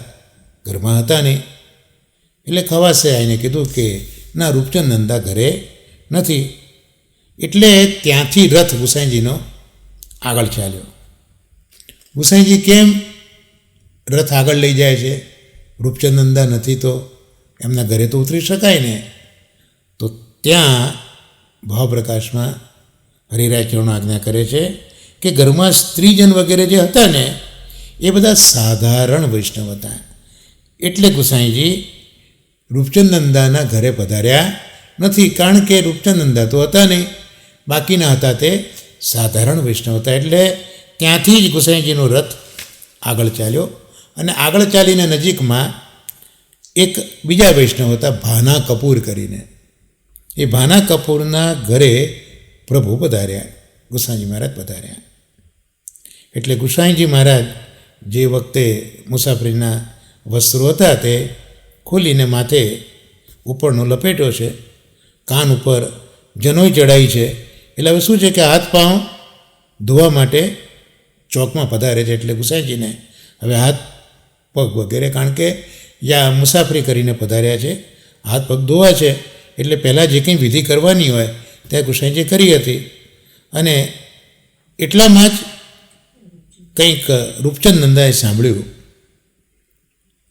ઘરમાં હતા નહીં. એટલે ખવાસે આવીને કીધું કે ના, રૂપચંદ નંદા ઘરે નથી. એટલે ત્યાંથી રથ ગુસાઈજીનો આગળ ચાલ્યો. ગુસાઈજી કેમ રથ આગળ લઈ જાય છે? રૂપચંદ નંદા નથી તો એમના ઘરે તો ઉતરી શકાય ને. તો ત્યાં ભાવપ્રકાશમાં હરિરાય ચરણો આજ્ઞા કરે છે કે ઘરમાં સ્ત્રીજન વગેરે જે હતા ને એ બધા સાધારણ વૈષ્ણવ હતા. એટલે ગુસાઈજી રૂપચંદ નંદાના ઘરે પધાર્યા નથી, કારણ કે રૂપચંદ નંદા તો હતા નહીં, બાકીના હતા તે સાધારણ વૈષ્ણવ હતા. એટલે ત્યાંથી જ ગુસાઈજીનો રથ આગળ ચાલ્યો. અને આગળ ચાલીને નજીકમાં એક બીજા વૈષ્ણવ હતા ભાના કપૂર કરીને. એ ભાના કપૂરના ઘરે પ્રભુ પધાર્યા, ગુસાઈજી મહારાજ પધાર્યા. એટલે ગુસાઈજી મહારાજ જે વખતે મુસાફરીના વસ્ત્રો હતા તે ખોલીને માથે ઉપરનો લપેટ્યો છે, કાન ઉપર જનોઈ ચડાવી છે. એટલે હવે શું છે કે હાથ પાઉં ધોવા માટે ચોકમાં પધારે છે. એટલે ગુસાઈજીને હવે હાથ પગ વગેરે, કારણ કે યા મુસાફરી કરીને પધાર્યા છે, હાથ પગ ધોવા છે. એટલે પહેલાં જે કંઈ વિધિ કરવાની હોય ત્યાં ગુસાઈજી કરી હતી. અને એટલામાં જ કંઈક રૂપચંદ નંદાએ સાંભળ્યું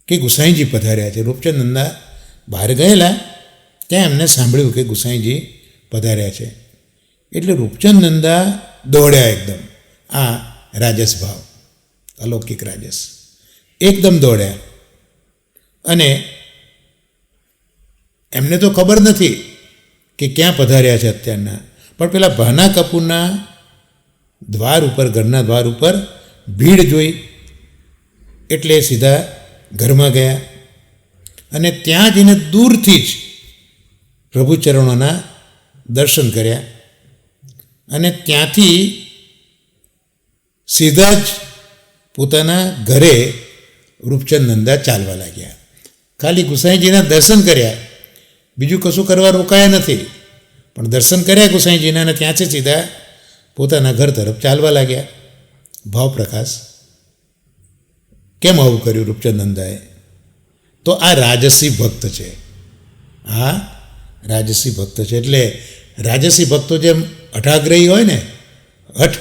કે ગુસાઈજી પધાર્યા છે. રૂપચંદ નંદા બહાર ગયેલા, ત્યાં એમને સાંભળ્યું કે ગુસાઈજી પધાર્યા છે. એટલે રૂપચંદ નંદા દોડ્યા એકદમ. આ રાજસ ભાવ, અલૌકિક રાજસ, એકદમ દોડ્યા. અને એમને તો ખબર નથી કે ક્યાં પધાર્યા છે અત્યારના, પણ પેલા ભાના કપૂરના દ્વાર ઉપર, ઘરના દ્વાર ઉપર ભીડ જોઈ એટલે સીધા ઘરમાં ગયા. અને ત્યાં જઈને દૂરથી જ પ્રભુ ચરણોના દર્શન કર્યા. અને ત્યાંથી સીધા જ પોતાના ઘરે રૂપચંદ નંદા ચાલવા લાગ્યા. ખાલી ગુસાઈજીના દર્શન કર્યા, બીજું કશું કરવા રોકાયા નથી, પણ દર્શન કર્યા ગુસાઈજીના, અને ત્યાંથી સીધા પોતાના ઘર તરફ ચાલવા લાગ્યા. ભાવપ્રકાશ કેમ આવું કર્યું રૂપચંદ નંદાએ? તો આ રાજસી ભક્ત છે. આ રાજસી ભક્ત છે. એટલે રાજસી ભક્તો જેમ હઠાગ્રહી હોય ને, હઠ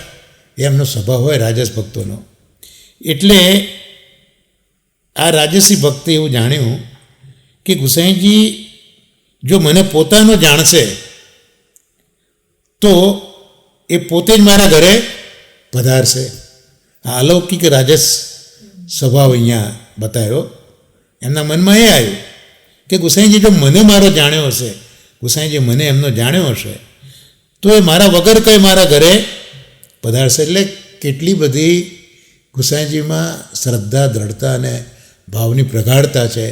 એમનો સ્વભાવ હોય રાજસ ભક્તોનો. એટલે આ રાજસી ભક્તે એવું જાણ્યું કે ગુસાઈજી જો મને પોતાનો જાણશે તો એ પોતે જ મારા ઘરે પધારશે. આ અલૌકિક રાજસ સ્વભાવ અહીંયા બતાવ્યો. એમના મનમાં એ આવ્યું કે ગુસાઈજી જો મને મારો જાણ્યો હશે, ગુસાઈજી મને એમનો જાણ્યો હશે, તો એ મારા વગર કંઈ મારા ઘરે પધારશે. એટલે કેટલી બધી ગુસાઈજીમાં શ્રદ્ધા, દ્રઢતા અને ભાવની પ્રગાઢતા છે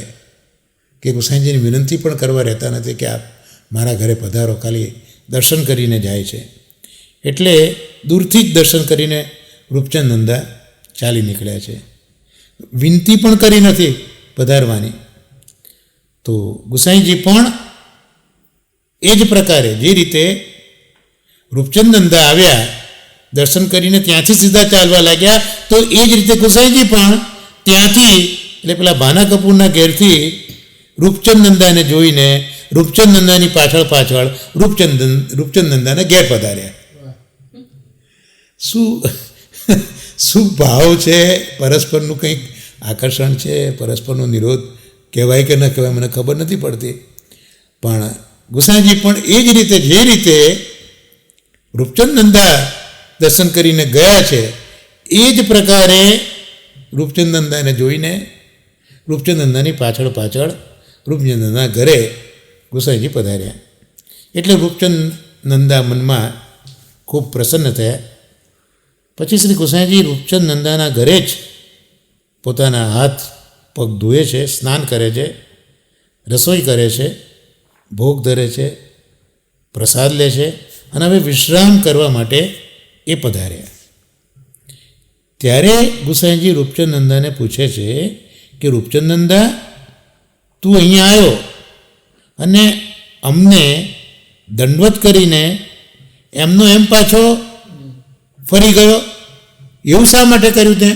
કે ગુસાઈજીની વિનંતી પણ કરવા રહેતા નથી કે આપ મારા ઘરે પધારો, ખાલી દર્શન કરીને જાય છે. એટલે દૂરથી જ દર્શન કરીને રૂપચંદ નંદા ચાલી નીકળ્યા છે. વિનંતી પણ કરી નથી પધારવાની. તો ગુસાઈજી પણ એ જ પ્રકારે જે રીતે રૂપચંદ નંદા આવ્યા દર્શન કરીને ત્યાંથી સીધા ચાલવા લાગ્યા, તો એ જ રીતે ગુસાઈજી પણ ત્યાંથી એટલે પેલા ભાના કપૂરના ઘેરથી રૂપચંદ નંદાને જોઈને રૂપચંદ નંદાની પાછળ પાછળ રૂપચંદ નંદાને ઘેર પધાર્યા. શું ભાવ છે, પરસ્પરનું કંઈક આકર્ષણ છે, પરસ્પરનો નિરોધ કહેવાય કે ન કહેવાય મને ખબર નથી પડતી. પણ ગુસાઈજી પણ એ જ રીતે જે રીતે રૂપચંદ નંદા દર્શન કરીને ગયા છે એ જ પ્રકારે રૂપચંદ નંદાને જોઈને રૂપચંદ નંદાની પાછળ પાછળ રૂપચંદ નંદા ઘરે ગુસાઈજી પધાર્યા. એટલે રૂપચંદ નંદા મનમાં ખૂબ પ્રસન્ન થયા. પછી શ્રી ગુસાઈજી રૂપચંદ નંદાના ઘરે જ પોતાના હાથ પગ ધોએ છે, સ્નાન કરે છે, રસોઈ કરે છે, ભોગ ધરે છે, પ્રસાદ લે છે અને હવે વિશ્રામ કરવા માટે એ પધાર્યા. ત્યારે ગુસાઈજી રૂપચંદ નંદાને પૂછે છે કે રૂપચંદ નંદા, તું અહીંયા આવ્યો અને અમને દંડવત કરીને એમનો એમ પાછો ફરી ગયો, એવું શા માટે કર્યું તે?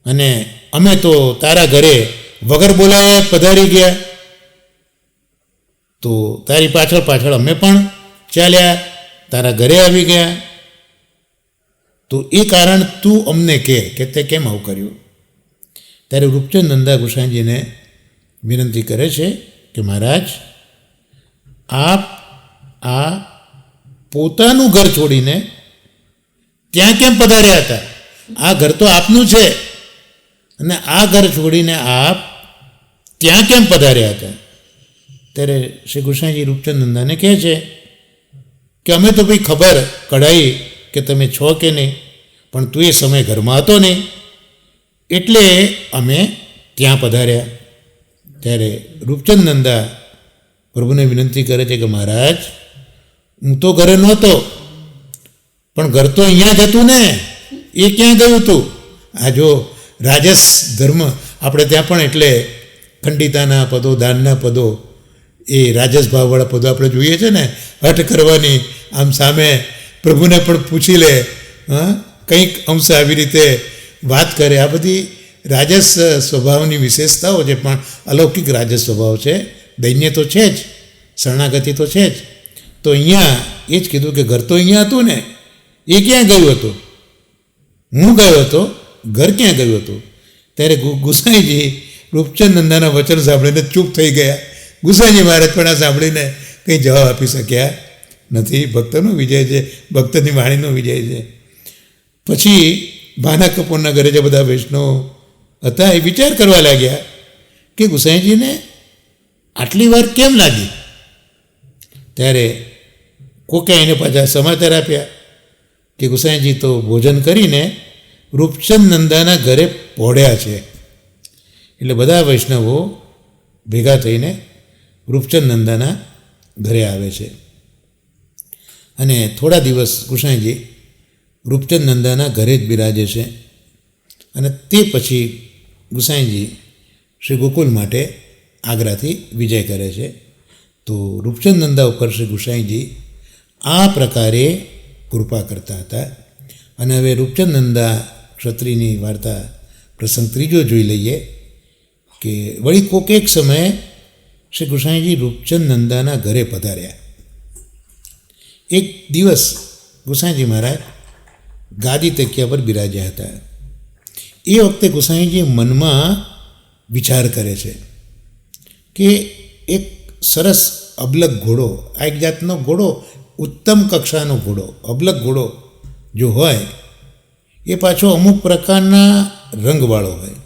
અને અમે તો તારા ઘરે વગર બોલાવે પધારી ગયા, તો તારી પાછળ પાછળ અમે પણ ચાલ્યા, તારા ઘરે આવી ગયા, તો એ કારણ તું અમને કે તે કેમ આવું કર્યું? ત્યારે રૂપચંદ નંદા ગુસાઈજીને વિનંતી કરે છે કે મહારાજ, આપ આ પોતાનું ઘર છોડીને ત્યાં કેમ પધાર્યા હતા? આ ઘર તો આપનું છે અને આ ઘર છોડીને આપ ત્યાં કેમ પધાર્યા હતા? ત્યારે શ્રી ગુસાઈજી રૂપચંદ નંદાને કહે છે કે અમે તો ભાઈ ખબર કઢાઈ કે તમે છો કે નહીં, પણ તું એ સમય ઘરમાં હતો નહીં એટલે અમે ત્યાં પધાર્યા. ત્યારે રૂપચંદ નંદા પ્રભુને વિનંતી કરે છે કે મહારાજ, હું તો ઘરે નહોતો, પણ ઘર તો અહીંયા જ હતું ને, એ ક્યાં ગયું હતું? આ જો રાજસ ધર્મ આપણે ત્યાં પણ એટલે ખંડિતાના પદો, દાનના પદો, એ રાજસ ભાવવાળા પદો આપણે જોઈએ છે ને, હઠ કરવાની, આમ સામે પ્રભુને પણ પૂછી લે, કંઈક અંશ આવી રીતે વાત કરે. આ બધી રાજસ સ્વભાવની વિશેષતાઓ છે, પણ અલૌકિક રાજસ સ્વભાવ છે. દૈન્ય તો છે જ, શરણાગતિ તો છે જ. તો અહીંયા એ જ કીધું કે ઘર તો અહીંયા હતું ને, એ ક્યાં ગયું હતું? હું ગયો હતો, ઘર ક્યાં ગયું હતું? ત્યારે ગુસાઈજી રૂપચંદ નંદાના વચન સાંભળીને ચૂપ થઈ ગયા. ગુસાઈજી મહારાજ પણ આ સાંભળીને કંઈ જવાબ આપી શક્યા નથી. ભક્તનો વિજય છે, ભક્તની વાણીનો વિજય છે. પછી ભાના કપૂરના ઘરે જે બધા વૈષ્ણવ હતા એ વિચાર કરવા લાગ્યા કે ગુસાઈજીને આટલી વાર કેમ લાગી? ત્યારે કોકે એને પાછા સમાચાર આપ્યા કે ગુસાઈજી તો ભોજન કરીને રૂપચંદ નંદાના ઘરે પહોંચ્યા છે. એટલે બધા વૈષ્ણવો ભેગા થઈને રૂપચંદ નંદાના ઘરે આવે છે અને થોડા દિવસ ગુસાઈજી રૂપચંદ નંદાના ઘરે જ બિરાજે છે. અને તે પછી ગુસાઈજી શ્રી ગોકુલ માટે આગ્રાથી વિજય કરે છે. તો રૂપચંદ નંદા ઉપર શ્રી ગુસાઈજી આ પ્રકારે કૃપા કરતા હતા. અને હવે રૂપચંદ નંદા ક્ષત્રિયની વાર્તા પ્રસંગ ત્રીજો જોઈ લઈએ કે વળી કોક એક સમયે શ્રી ગુસાઈજી રૂપચંદ નંદાના ઘરે પધાર્યા. એક દિવસ ગુસાઈજી મહારાજ ગાદી તકિયા પર બિરાજ્યા હતા. એ વખતે ગુસાઈજી મનમાં વિચાર કરે છે કે એક સરસ અબલક ઘોડો, આ એક જાતનો ઘોડો, ઉત્તમ કક્ષાનો ઘોડો, અબલક ઘોડો જો હોય એ પાછો અમુક પ્રકારના રંગવાળો હોય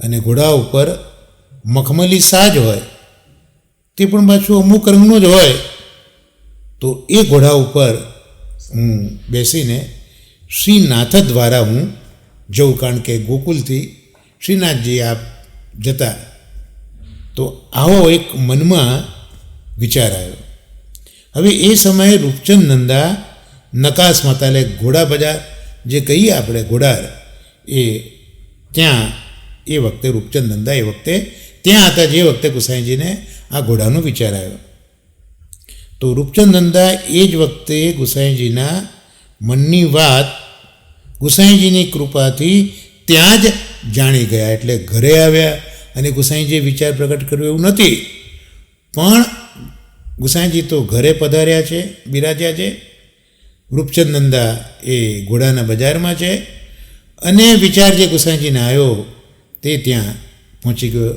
અને ઘોડા ઉપર મખમલી સાજ હોય તે પણ પાછું અમુક રંગનો જ હોય, તો એ ઘોડા ઉપર હું બેસીને શ્રીનાથ દ્વારા હું જઉં, કારણ કે ગોકુલથી શ્રીનાથજી આપ જતા. તો આવો એક મનમાં વિચાર આવ્યો. હવે એ સમયે રૂપચંદ નંદા નકાસ માતાલે ઘોડા બજાર જે કહીએ આપણે ઘોડાર, એ ત્યાં એ વખતે રૂપચંદ નંદા એ વખતે ત્યાં હતા, જે વખતે ગુસાઈજીને આ ઘોડાનો વિચાર આવ્યો. તો રૂપચંદ નંદા એ જ વખતે ગુસાઈજીના મનની વાત ગુસાઈજીની કૃપાથી ત્યાં જ જાણી ગયા. એટલે ઘરે આવ્યા અને ગુસાઈજીએ વિચાર પ્રગટ કર્યો એવું નથી, પણ ગુસાઈજી તો ઘરે પધાર્યા છે, બિરાજ્યા છે. રૂપચંદ નંદા એ ઘોડાના બજારમાં છે અને વિચાર જે ગુસાઈજીને આવ્યો તે ત્યાં પહોંચી ગયો.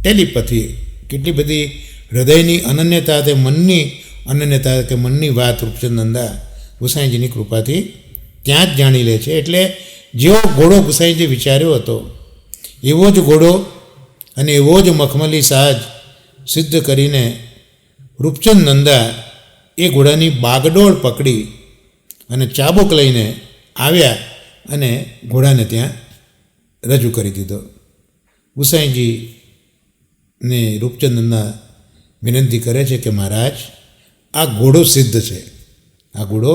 ટેલિપથી કેટલી બધી હૃદયની અનન્યતા, તે મનની અનન્યતા કે મનની વાત રૂપચંદ નંદા ગુસાઈજીની કૃપાથી ત્યાં જ જાણી લે છે. એટલે જેવો ઘોડો ગુસાઈજી વિચાર્યો હતો એવો જ ઘોડો અને એવો જ મખમલી સાજ સિદ્ધ કરીને રૂપચંદ નંદા એ ઘોડાની બાગડોળ પકડી અને ચાબુક લઈને આવ્યા અને ઘોડાને ત્યાં રજૂ કરી દીધો. ગુસાઈજીને રૂપચંદ નંદા વિનંતી કરે છે કે મહારાજ, આ ઘોડો સિદ્ધ છે, આ ઘોડો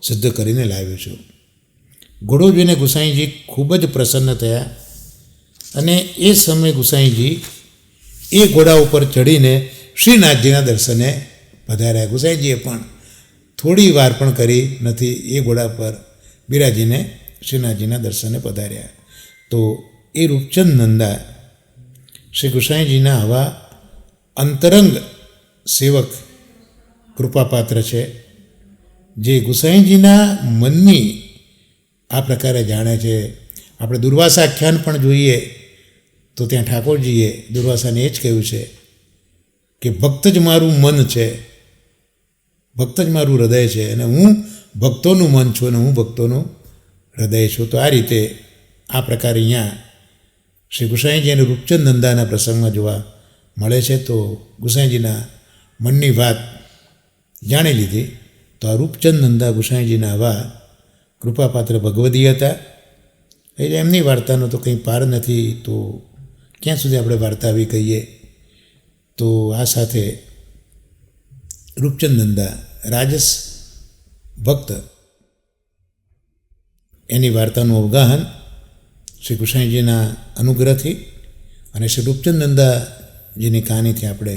સિદ્ધ કરીને લાવ્યો છું. ઘોડો જોઈને ગુસાઈજી ખૂબ જ પ્રસન્ન થયા અને એ સમયે ગુસાઈજી એ ઘોડા ઉપર ચડીને શ્રીનાથજીના દર્શને પધાર્યા. ગુસાઈજીએ પણ થોડી વાર પણ કરી નથી, એ ઘોડા પર બિરાજીને શ્રીનાથજીના દર્શને પધાર્યા. તો એ રૂપચંદ નંદા શ્રી ગુસાઈજીના આવા અંતરંગ સેવક કૃપાપાત્ર છે, જે ગુસાઈજીના મનની આ પ્રકારે જાણે છે. આપણે દુર્વાસા આખ્યાન પણ જોઈએ તો ત્યાં ઠાકોરજીએ દુર્વાસાને એ જ કહ્યું છે કે ભક્ત જ મારું મન છે, ભક્ત જ મારું હૃદય છે અને હું ભક્તોનું મન છું અને હું ભક્તોનું હૃદય છું. તો આ રીતે આ પ્રકારે અહીંયા શ્રી ગુસાઈજી અને રૂપચંદ નંદાના પ્રસંગમાં જોવા મળે છે. તો ગુસાઈજીના મનની વાત જાણી લીધી. તો આ રૂપચંદ નંદા ગુસાઈજીના આવા કૃપાપાત્ર ભગવદી હતા. એટલે એમની વાર્તાનો તો કંઈ પાર નથી. તો ક્યાં સુધી આપણે વાર્તા આવી કહીએ. તો આ સાથે રૂપચંદ નંદા રાજસ ભક્ત એની વાર્તાનું અવગાહન શ્રી ગુસાઈજીના અનુગ્રહથી અને શ્રી રૂપચંદ નંદાજીની કહાનીથી આપણે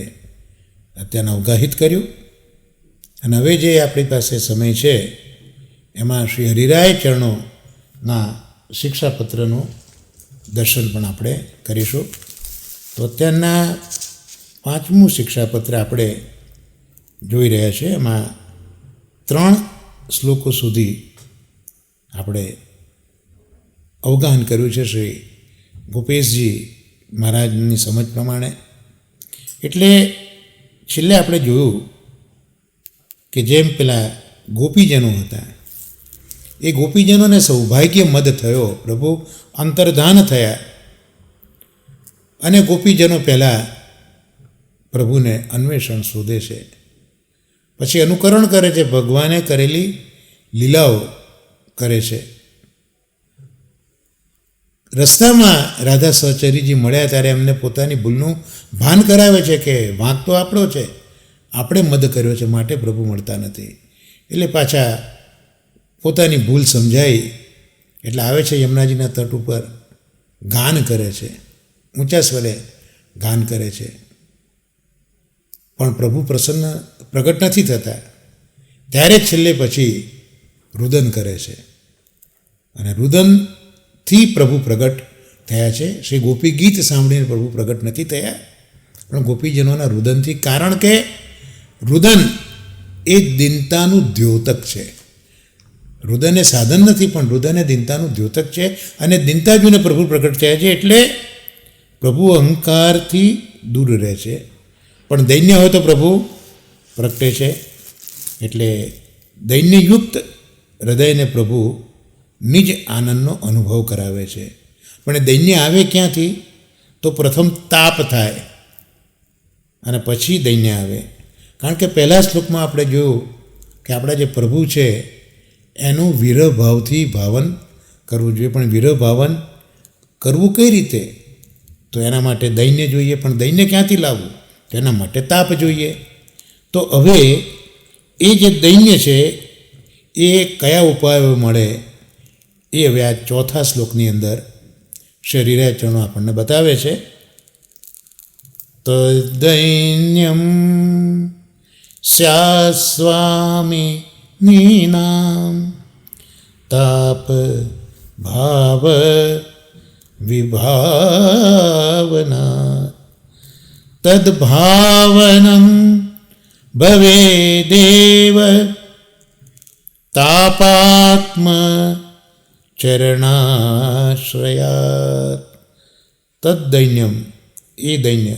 અત્યારના અવગાહિત કર્યું. અને હવે જે આપણી પાસે સમય છે એમાં શ્રી હરિરાય ચરણોના શિક્ષાપત્રનું દર્શન પણ આપણે કરીશું. તો અત્યારના 5મું શિક્ષાપત્ર આપણે જોઈ રહ્યા છીએ. એમાં 3 શ્લોકો સુધી આપણે અવગાહન કર્યું છે શ્રી ગોપેશજી મહારાજની સમજ પ્રમાણે. એટલે છેલ્લે આપણે જોયું કે જેમ પેલા ગોપીજનો હતા, એ ગોપીજનોને સૌભાગ્ય મદ થયો, પ્રભુ અંતર્ધાન થયા અને ગોપીજનો પહેલાં પ્રભુને અન્વેષણ શોધે છે, પછી અનુકરણ કરે છે, ભગવાને કરેલી લીલાઓ કરે છે. રસ્તામાં રાધા સહચરીજી મળ્યા ત્યારે એમને પોતાની ભૂલનું ભાન કરાવે છે કે વાંક તો આપણો છે, આપણે મદ કર્યો છે, માટે પ્રભુ મળતા નથી. એટલે પાછા પોતાની ભૂલ સમજાઈ એટલે આવે છે યમુનાજીના તટ ઉપર, ગાન કરે છે, ઊંચા સ્વરે ગાન કરે છે, પણ પ્રભુ પ્રગટ નથી થતા. ત્યારે છેલ્લે પછી રુદન કરે છે અને રુદનથી પ્રભુ પ્રગટ થયા છે. શ્રી ગોપી ગીત સાંભળીને પ્રભુ પ્રગટ નથી થયા, પણ ગોપીજનોના રુદનથી. કારણ કે રુદન એ દીનતાનું દ્યોતક છે. રુદન એ સાધન નથી, પણ રુદન એ દીનતાનું દ્યોતક છે અને દીનતા જોઈને પ્રભુ પ્રગટ થયા છે. એટલે પ્રભુ અહંકારથી દૂર રહે છે, પણ દૈન્ય હોય તો પ્રભુ પ્રગટે છે. એટલે દૈન્યયુક્ત હૃદયને પ્રભુ નિજ આનંદનો અનુભવ કરાવે છે. પણ એ દૈન્ય આવે ક્યાંથી? તો પ્રથમ તાપ થાય અને પછી દૈન્ય આવે. કારણ કે પહેલા શ્લોકમાં આપણે જોયું કે આપણા જે પ્રભુ છે એનું વિરહ ભાવથી ભાવન કરવું જોઈએ. પણ વિરહ ભાવન કરવું કઈ રીતે? તો એના માટે દૈન્ય જોઈએ. પણ દૈન્ય ક્યાંથી લાવવું? તો એના માટે તાપ જોઈએ. તો હવે એ જે દૈન્ય છે એ કયા ઉપાયો મળે એ હવે આ 4થા શ્લોકની અંદર શરીરે ચરણો આપણને બતાવે છે. તદૈન્યમ સ્યાત્ સ્વામિનીનાં તાપ ભાવ વિભાવના તદ્ભાવનં ભવેદેવ તાપાત્મ ચરણાશ્રયાત. તદ્દૈન્યમ, એ દૈન્ય.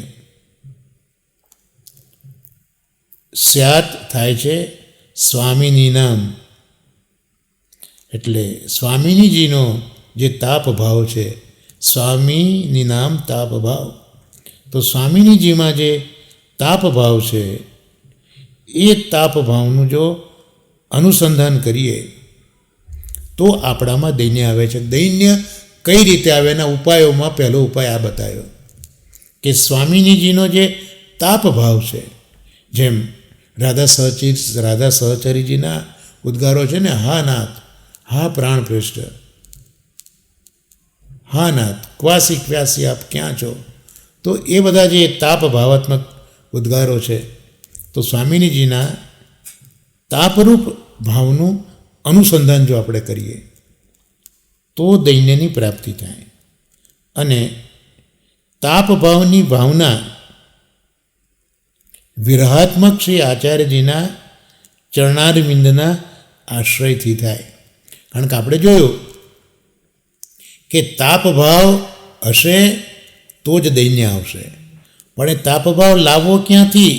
સ્યાત થાય છે સ્વામિનીનામ, એટલે સ્વામિનીજીનો જે તાપ ભાવ છે, સ્વામીની નામ તાપ ભાવ. તો સ્વામિનીજીમાં જે તાપ ભાવ છે એ તાપ ભાવનું જો અનુસંધાન કરીએ તો આપણામાં દૈન્ય આવે છે. દૈન્ય કઈ રીતે આવે એના ઉપાયોમાં પહેલો ઉપાય આ બતાવ્યો કે સ્વામિનીજીનો જે તાપ ભાવ છે, જેમ રાધા સહચરીજીના ઉદ્ગારો છે ને, હા નાથ, હા પ્રાણપ્રેષ્ઠ, હા નાથ, ક્વાસી ક્વાસી આપ ક્યાં છો. તો એ બધા જે તાપ ભાવાત્મક ઉદ્ગારો છે, તો સ્વામિનીજીના તાપરૂપ ભાવનું અનુસંધાન જો આપણે કરીએ તો દૈન્યની પ્રાપ્તિ થાય. અને તાપ ભાવની ભાવના વિરહાત્મક શ્રી આચાર્યજીના ચરણારવિંદના આશ્રયથી થાય. કારણ કે આપણે જોયું કે તાપ ભાવ હશે તો જ દૈન્ય આવશે. પણ એ તાપ ભાવ લાવવો ક્યાંથી?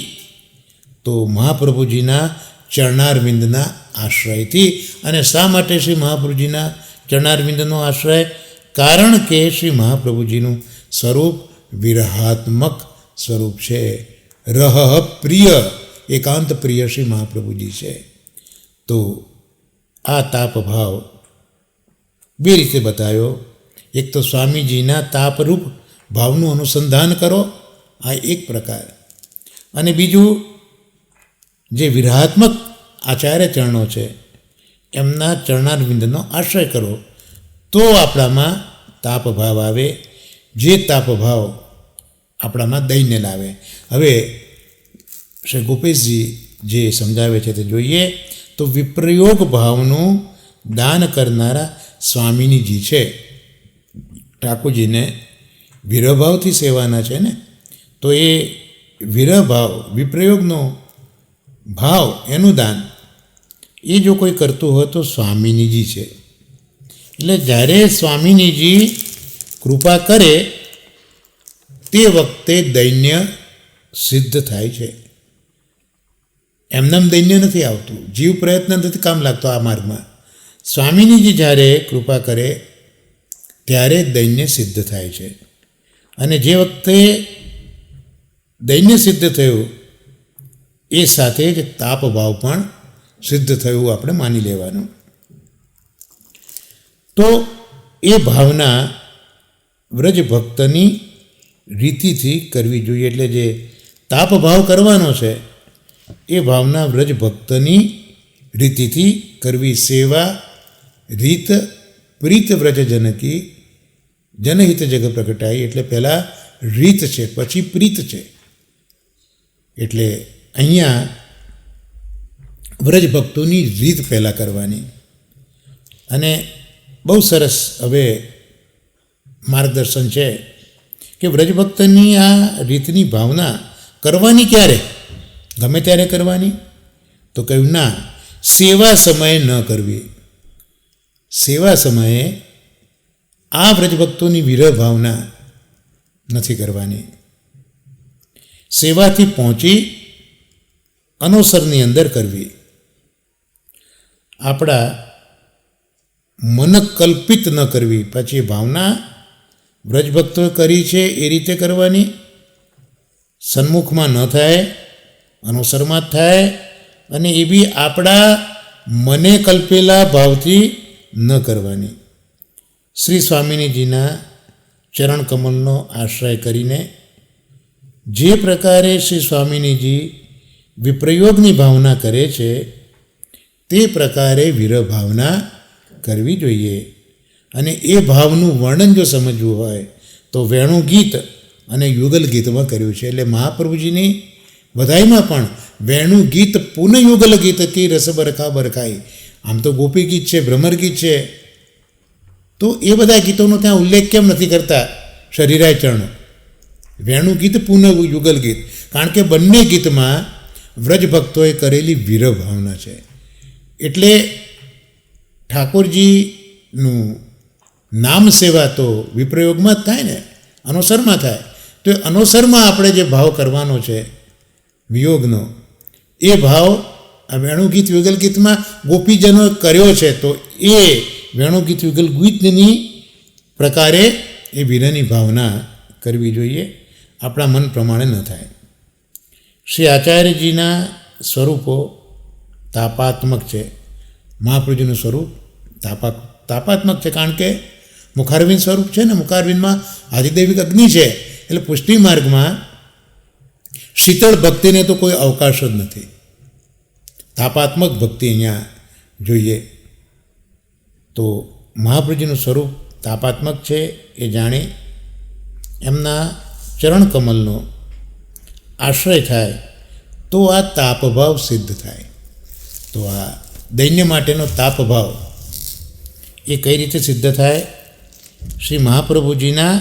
તો મહાપ્રભુજીના ચરણારવિંદના આશ્રયથી. અને શા માટે શ્રી મહાપ્રભુજીના ચરણારવિંદનો આશ્રય? કારણ કે શ્રી મહાપ્રભુજીનું સ્વરૂપ વિરહાત્મક સ્વરૂપ છે. રહ પ્રિય, એકાંત પ્રિય શ્રી મહાપ્રભુજી છે. તો આ તાપ ભાવ બે રીતે બતાવ્યો. એક તો સ્વામીજીના તાપરૂપ ભાવનું અનુસંધાન કરો, આ એક પ્રકાર. અને બીજું જે વિરહાત્મક આચાર્ય ચરણો છે એમના ચરણારવિંદનો આશ્રય કરો તો આપણામાં તાપ ભાવ આવે, જે તાપ ભાવ આપણામાં દૈન્ય લાવે. હવે શ્રી ગોપેશજી જે સમજાવે છે તે જોઈએ તો વિપ્રયોગ ભાવનું દાન કરનારા સ્વામિનીજી છે. ઠાકોરજીને વિરહભાવથી સેવાના છે ને, તો એ વિરહભાવ, વિપ્રયોગનો ભાવ, એનું દાન એ જો કોઈ કરતું હોય તો સ્વામિનીજી છે. એટલે જ્યારે સ્વામિનીજી કૃપા કરે તે વખતે દૈન્ય સિદ્ધ થાય છે. એમનેમ દૈન્ય નથી આવતું, જીવ પ્રયત્ન નથી કામ લાગતો આ માર્ગમાં. સ્વામિનીજી જ્યારે કૃપા કરે ત્યારે દૈન્ય સિદ્ધ થાય છે. અને જે વખતે દૈન્ય સિદ્ધ થયું એ સાથે જ તાપ ભાવ પણ સિદ્ધ થયું આપણે માની લેવાનું. તો એ ભાવના વ્રજ ભક્તની રીતિથી કરવી જોઈએ. એટલે જે તાપ ભાવ કરવાનો છે એ ભાવના વ્રજ ભક્તની રીતિથી કરવી. સેવા રીત પ્રીત વ્રજ જનકી જનહિત જગ પ્રગટાઈ. એટલે પહેલાં રીત છે, પછી પ્રીત છે. એટલે અહીંયા વ્રજ ભક્તોની રીત પહેલાં કરવાની. અને બહુ સરસ હવે માર્ગદર્શન છે કે વ્રજભક્તની આ રીતની ભાવના કરવાની ક્યારે? ગમે ત્યારે કરવાની? તો કહ્યું ના, સેવા સમયે ન કરવી. સેવા સમયે આ વ્રજભક્તોની વિરહ ભાવના નથી કરવાની. સેવાથી પહોંચી અનોસરની અંદર કરવી. આપણા મનકલ્પિત ન કરવી. પછી ભાવના વ્રજભક્તોએ કરી છે એ રીતે કરવાની, સન્મુખમાં ન થાય, અનુસરમાં જ થાય. અને એ બી આપણા મને કલ્પેલા ભાવથી ન કરવાની. શ્રી સ્વામિનીજીના ચરણ કમલનો આશ્રય કરીને જે પ્રકારે શ્રી સ્વામિનીજી વિપ્રયોગની ભાવના કરે છે તે પ્રકારે વિરહ ભાવના કરવી જોઈએ. અને એ ભાવનું વર્ણન જો સમજવું હોય તો વેણુ ગીત અને યુગલ ગીતમાં કર્યું છે. એટલે મહાપ્રભુજીની વધાઈમાં પણ વેણુ ગીત પુનઃ યુગલ ગીત કી રસ બરખા બરખાઈ, આમ તો ગોપી ગીત છે, ભ્રમર ગીત છે, તો એ બધા ગીતોનો ત્યાં ઉલ્લેખ કેમ નથી કરતા શરીરાય ચરણ? વેણુ ગીત પુનઃ યુગલ ગીત, કારણ કે બંને ગીતમાં વ્રજ ભક્તોએ કરેલી વિરહ ભાવના છે. એટલે ઠાકોરજીનું નામ સેવા તો વિપ્રયોગમાં જ થાય ને, અનુસરમાં થાય. તો એ અનુસરમાં આપણે જે ભાવ કરવાનો છે વિયોગનો, એ ભાવ આ વેણુગીત યુગલ ગીતમાં ગોપીજનો કર્યો છે. તો એ વેણુગીત યુગલ ગીતની પ્રકારે એ વિરહની ભાવના કરવી જોઈએ, આપણા મન પ્રમાણે ન થાય. શ્રી આચાર્યજીના સ્વરૂપો તાપાત્મક છે. મહાપ્રભુજીનું સ્વરૂપ તાપાત્મક છે, કારણ કે મુખારવિંદ સ્વરૂપ છે ને, મુખારવિંદમાં આદિદૈવિક અગ્નિ છે. એટલે પુષ્ટિ માર્ગમાં શીતળ ભક્તિને તો કોઈ અવકાશ જ નથી. તાપાત્મક ભક્તિ અહીંયા જોઈએ. તો મહાપ્રભુજીનું સ્વરૂપ તાપાત્મક છે એ જાણી એમના ચરણકમલનો આશ્રય થાય તો આ તાપભાવ સિદ્ધ થાય. તો આ દૈન્ય માટેનો તાપભાવ એ કઈ રીતે સિદ્ધ થાય? શ્રી મહાપ્રભુજીના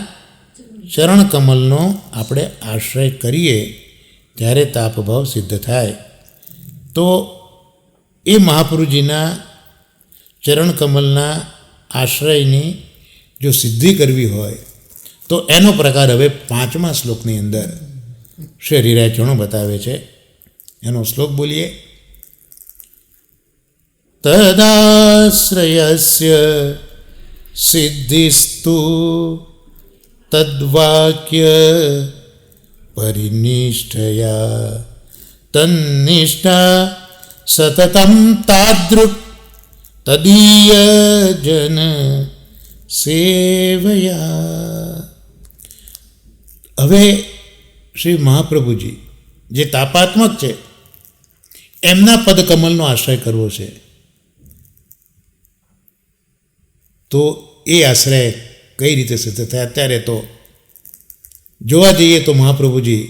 ચરણકમલનો આપણે આશ્રય કરીએ ત્યારે તાપભાવ સિદ્ધ થાય. તો એ મહાપ્રભુજીના ચરણકમલના આશ્રયની જો સિદ્ધિ કરવી હોય તો એનો પ્રકાર હવે 5મા શ્લોકની અંદર શ્રી હરિરાય ચરણો બતાવે છે. એનો શ્લોક બોલીએ. તદાશ્રયસ્ય સિદ્ધિસ્તુ તદ્વાક્ય પરિનિષ્ઠયા તન્નિષ્ઠા સતતમ તાદૃક તદીય જન સેવયા. હવે શ્રી મહાપ્રભુજી જે તાપાત્મક છે એમના પદકમલનો આશ્રય કરવો છે. તો એ આશ્રય કઈ રીતે સિદ્ધ થાય? અત્યારે તો જોવા જઈએ તો મહાપ્રભુજી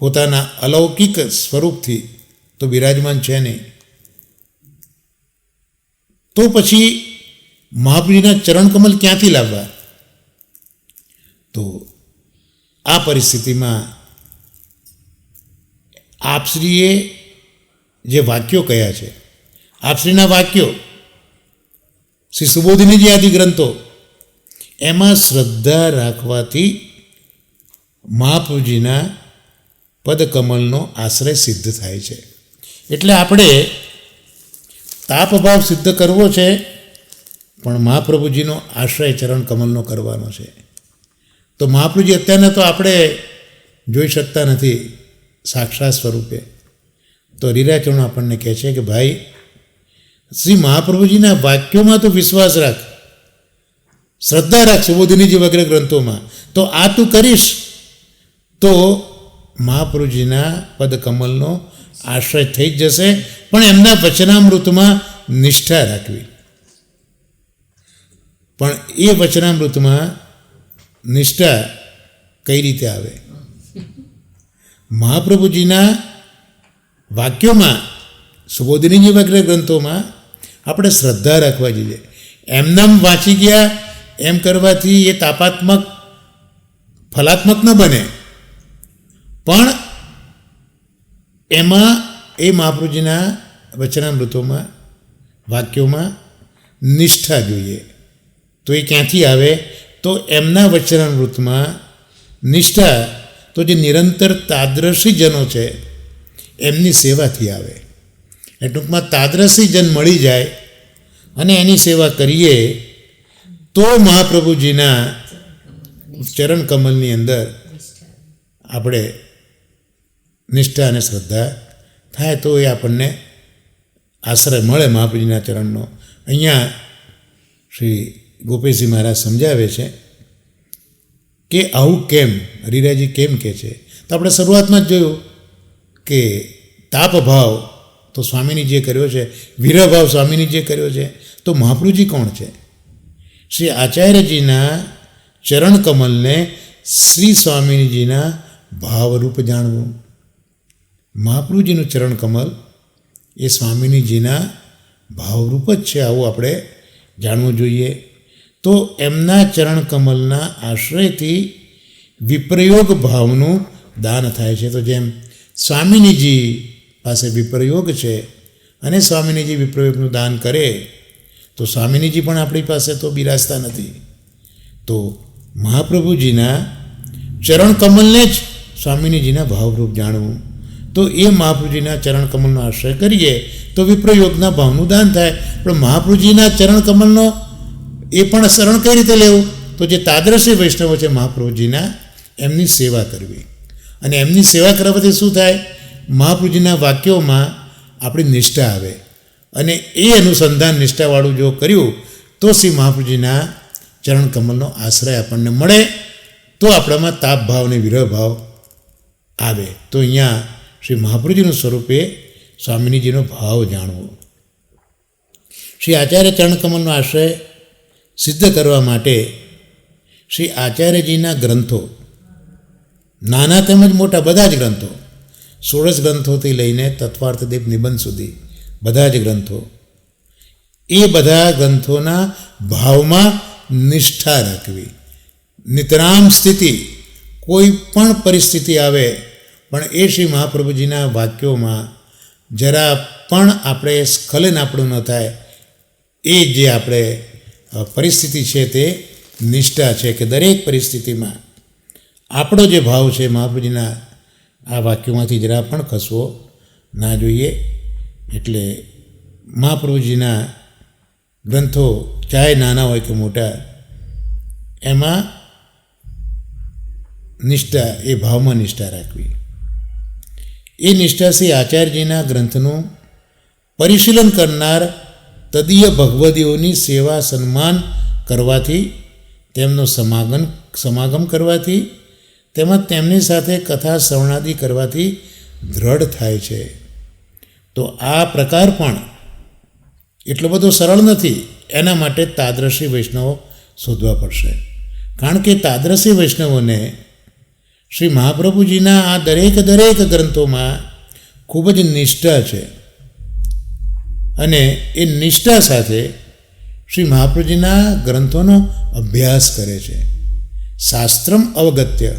પોતાના અલૌકિક સ્વરૂપથી તો બિરાજમાન છે નહીં. તો પછી મહાપ્રભુજીના ચરણકમલ ક્યાંથી લાવવા? તો આ પરિસ્થિતિમાં આપશ્રીએ જે વાક્યો કયા છે, આપશ્રીના વાક્યો, શ્રી સુબોધિનીજી આદિ ગ્રંથો, એમાં શ્રદ્ધા રાખવાથી મહાપ્રભુજીના પદકમલનો આશ્રય સિદ્ધ થાય છે. એટલે આપણે તાપભાવ સિદ્ધ કરવો છે, પણ મહાપ્રભુજીનો આશ્રય ચરણકમલનો કરવાનો છે. તો મહાપ્રભુજી અત્યારના તો આપણે જોઈ શકતા નથી સાક્ષાત સ્વરૂપે. તો હરિરાચરણો આપણને કહે છે કે ભાઈ, શ્રી મહાપ્રભુજીના વાક્યોમાં તો વિશ્વાસ રાખ, શ્રદ્ધા રાખ, સુબોધિનીજી વગેરે ગ્રંથોમાં. તો આ તું કરીશ તો મહાપ્રભુજીના પદકમલનો આશ્રય થઈ જ જશે. પણ એમના વચનામૃતમાં નિષ્ઠા રાખવી. પણ એ વચનામૃતમાં નિષ્ઠા કઈ રીતે આવે? મહાપ્રભુજીના વાક્યોમાં, સુબોધિનીજી વગેરે ગ્રંથોમાં આપણે શ્રદ્ધા રાખવા જોઈએ. એમનામ વાંચી ગયા એમ કરવાથી એ તાપાત્મક ફલાત્મક ન બને, પણ એમાં એ મહાપ્રભુજીના વચનામૃતોમાં, વાક્યોમાં નિષ્ઠા જોઈએ. તો એ ક્યાંથી આવે? તો એમના વચનામૃતમાં નિષ્ઠા તો જે નિરંતર તાદ્રશી જનો છે એમની સેવાથી આવે. એ ટૂંકમાં તાદ્રશી જન મળી જાય અને એની સેવા કરીએ તો મહાપ્રભુજીના ચરણકમલની અંદર આપણે નિષ્ઠા અને શ્રદ્ધા થાય. તો એ આપણને આશ્રય મળે મહાપ્રભુજીના ચરણનો. અહીંયા શ્રી ગોપેશજી મહારાજ સમજાવે છે કે આવું કેમ, હરિરાયજી કેમ કહે છે? તો આપણે શરૂઆતમાં જ જોયું કે તાપભાવ તો સ્વામીનીજીએ કર્યો છે, વિરહભાવ સ્વામીનીજીએ કર્યો છે, તો મહાપ્રભુજી કોણ છે? શ્રી આચાર્યજીના ચરણ કમલને શ્રી સ્વામીજીના ભાવરૂપ જાણવું. મહાપ્રભુજીનું ચરણ કમલ એ સ્વામીજીના ભાવરૂપ જ છે, આવું આપણે જાણવું જોઈએ. તો એમના ચરણ કમલના આશ્રયથી વિપ્રયોગ ભાવનું દાન થાય છે. તો જેમ સ્વામીજી પાસે વિપ્રયોગ છે અને સ્વામીજી વિપ્રયોગનું દાન કરે, તો સ્વામીજી પણ આપણી પાસે તો બિરાજતા નથી. તો મહાપ્રભુજીના ચરણ કમલને જ સ્વામીજીના ભાવરૂપ જાણવું. તો એ મહાપ્રભુજીના ચરણ કમલનો આશ્રય કરીએ તો વિપ્રયોગના ભાવનું દાન થાય. પણ મહાપ્રભુજીના ચરણ કમલનો એ પણ શરણ કઈ રીતે લેવું? તો જે તાદ્રશી વૈષ્ણવો છે મહાપ્રભુજીના, એમની સેવા કરવી. અને એમની સેવા કરવાથી શું થાય? મહાપ્રભુજીના વાક્યોમાં આપણી નિષ્ઠા આવે. અને એ અનુસંધાન નિષ્ઠાવાળું જો કર્યું તો શ્રી મહાપ્રભુજીના ચરણ કમલનો આશ્રય આપણને મળે, તો આપણામાં તાપ ભાવ અને વિરહ ભાવ આવે. તો અહીંયા શ્રી મહાપ્રભુજીનું સ્વરૂપે સ્વામીજીનો ભાવ જાણવો. શ્રી આચાર્ય ચરણ કમલનો આશ્રય સિદ્ધ કરવા માટે શ્રી આચાર્યજીના ગ્રંથો, નાના તેમજ મોટા બધા જ ગ્રંથો, 16 ગ્રંથોથી લઈને તત્વાર્થદીપ નિબંધ સુધી બધા જ ગ્રંથો, એ બધા ગ્રંથોના ભાવમાં નિષ્ઠા રાખવી. નિતરામ સ્થિતિ, કોઈ પણ પરિસ્થિતિ આવે પણ એ શ્રી મહાપ્રભુજીના વાક્યોમાં જરા પણ આપણે સ્ખલન આપણું ન થાય, એ જે આપણે પરિસ્થિતિ છે તે નિષ્ઠા છે. કે દરેક પરિસ્થિતિમાં આપણો જે ભાવ છે મહાપ્રભુજીના આ વાક્યોમાંથી જરા પણ ખસવો ના જોઈએ. એટલે મહાપ્રભુજીના ગ્રંથો ચાહે નાના હોય કે મોટા, એમાં નિષ્ઠા, એ ભાવમાં નિષ્ઠા રાખવી. એ નિષ્ઠાથી આચાર્યજીના ગ્રંથનું પરિશીલન કરનાર તદીય ભગવદીઓની સેવા સન્માન કરવાથી, તેમનો સમાગમ કરવાથી, તેમજ તેમની સાથે કથા શ્રવણાદિ કરવાથી દ્રઢ થાય છે. તો આ પ્રકાર પણ એટલો બધો સરળ નથી. એના માટે તાદ્રશી વૈષ્ણવો શોધવા પડશે. કારણ કે તાદ્રશી વૈષ્ણવોને શ્રી મહાપ્રભુજીના આ દરેક ગ્રંથોમાં ખૂબ જ નિષ્ઠા છે. અને એ નિષ્ઠા સાથે શ્રી મહાપ્રભુજીના ગ્રંથોનો અભ્યાસ કરે છે. શાસ્ત્રમ અવગત્ય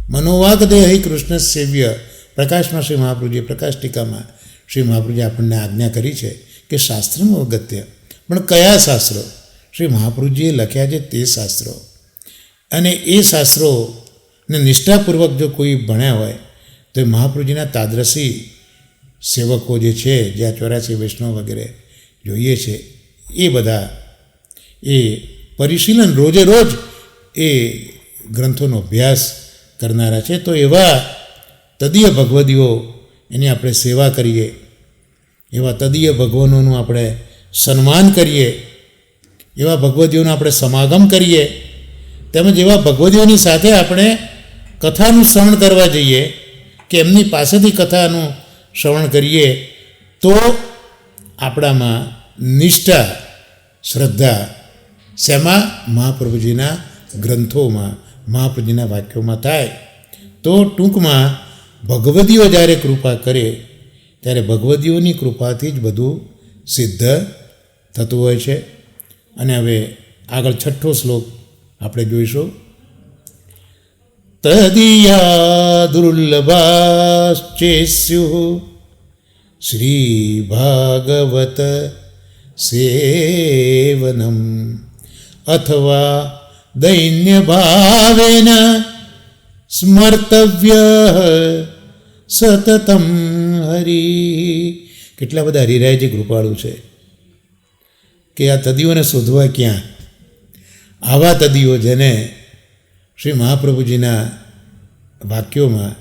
મનોવાગદેહી કૃષ્ણ સેવ્ય પ્રકાશમાં શ્રી મહાપ્રભુજીએ પ્રકાશ ટીકામાં શ્રી મહાપ્રભુજી આપણને આજ્ઞા કરી છે કે શાસ્ત્રમ અવગત્ય. પણ કયા શાસ્ત્રો? શ્રી મહાપ્રભુજીએ લખ્યા છે તે શાસ્ત્રો. અને એ શાસ્ત્રોને નિષ્ઠાપૂર્વક જો કોઈ ભણ્યા હોય તો એ મહાપ્રભુજીના તાદ્રશી સેવકો જે છે, જે આ 84 વૈષ્ણવ વગેરે જોઈએ છે, એ બધા એ પરિશીલન રોજે રોજ એ ગ્રંથોનો અભ્યાસ કરનારા છે. તો એવા તદીય ભગવદીઓ, એની આપણે સેવા કરીએ, એવા તદીય ભગવાનોનું આપણે સન્માન કરીએ, એવા ભગવદીઓનો આપણે સમાગમ કરીએ, તેમજ એવા ભગવદીઓની સાથે આપણે કથાનું શ્રવણ કરવા જઈએ, કે એમની પાસેથી કથાનું શ્રવણ કરીએ, તો આપણામાં નિષ્ઠા, શ્રદ્ધા શેમાં? મહાપ્રભુજીના ગ્રંથોમાં, મહાપ્રભુજીના વાક્યોમાં થાય. તો ટૂંકમાં ભગવદીઓ જ્યારે કૃપા કરે ત્યારે ભગવદીઓની કૃપાથી જ બધું સિદ્ધ થતું હોય છે. અને હવે આગળ 6થો શ્લોક આપણે જોઈશું. તદીયા દુર્લભાશ્ચેસ્યુ શ્રી ભાગવત સેવનમ અથવા દૈન્ય ભાવેન સ્મર્તવ્ય સતતમ હરિ. કેટલા બધા હરિરાયજી કૃપાળુ છે કે આ તદીઓને શોધવા ક્યાં? આવા તદીઓ જેને શ્રી મહાપ્રભુજીના વાક્યોમાં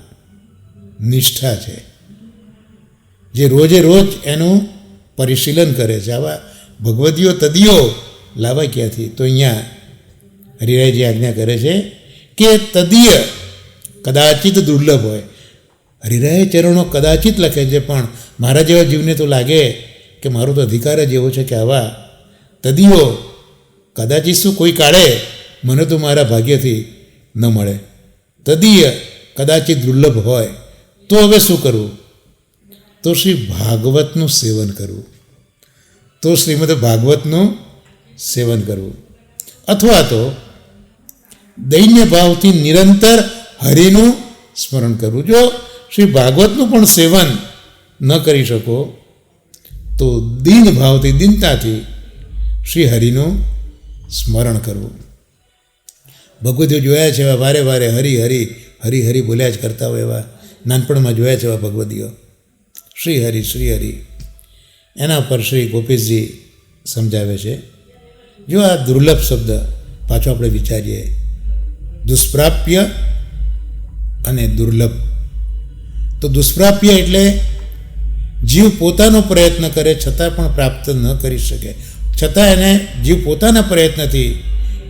નિષ્ઠા છે, જે રોજે રોજ એનું પરિશીલન કરે છે. આવા ભગવદીઓ તદીઓ લાવા ક્યાંથી? તો અહીંયા હરિરાયજી આજ્ઞા કરે છે કે તદીય કદાચિત દુર્લભ હોય, હરિરાય ચરણો કદાચિત લખે છે, પણ મારા જેવા જીવને તો લાગે કે મારો તો અધિકાર જ એવો છે કે આવા તદીઓ કદાચિત શું કોઈ કાળે મને તો મારા ભાગ્યથી ન મળે. તદીય કદાચિત દુર્લભ હોય તો હવે શું કરવું? તો શ્રી ભાગવતનું સેવન કરવું. તો શ્રીમદ ભાગવતનું સેવન કરવું, અથવા તો દૈન્ય ભાવથી નિરંતર હરિનું સ્મરણ કરવું. જો શ્રી ભાગવતનું પણ સેવન ન કરી શકો તો દીન ભાવથી, દીનતાથી શ્રી હરિનું સ્મરણ કરવું. ભગવતીઓ જોયા છે એવા વારે વારે હરિ હરિ હરિ હરિ બોલ્યા જ કરતા હોય એવા નાનપણમાં જોયા છે એવા ભગવતીઓ. શ્રી હરિ શ્રી હરિ. એના પર શ્રી ગોપીશજી સમજાવે છે. જો આ દુર્લભ શબ્દ પાછો આપણે વિચારીએ, દુષ્પ્રાપ્ય અને દુર્લભ. તો દુષ્પ્રાપ્ય એટલે જીવ પોતાનો પ્રયત્ન કરે છતાં પણ પ્રાપ્ત ન કરી શકે, છતાં એને જીવ પોતાના પ્રયત્નથી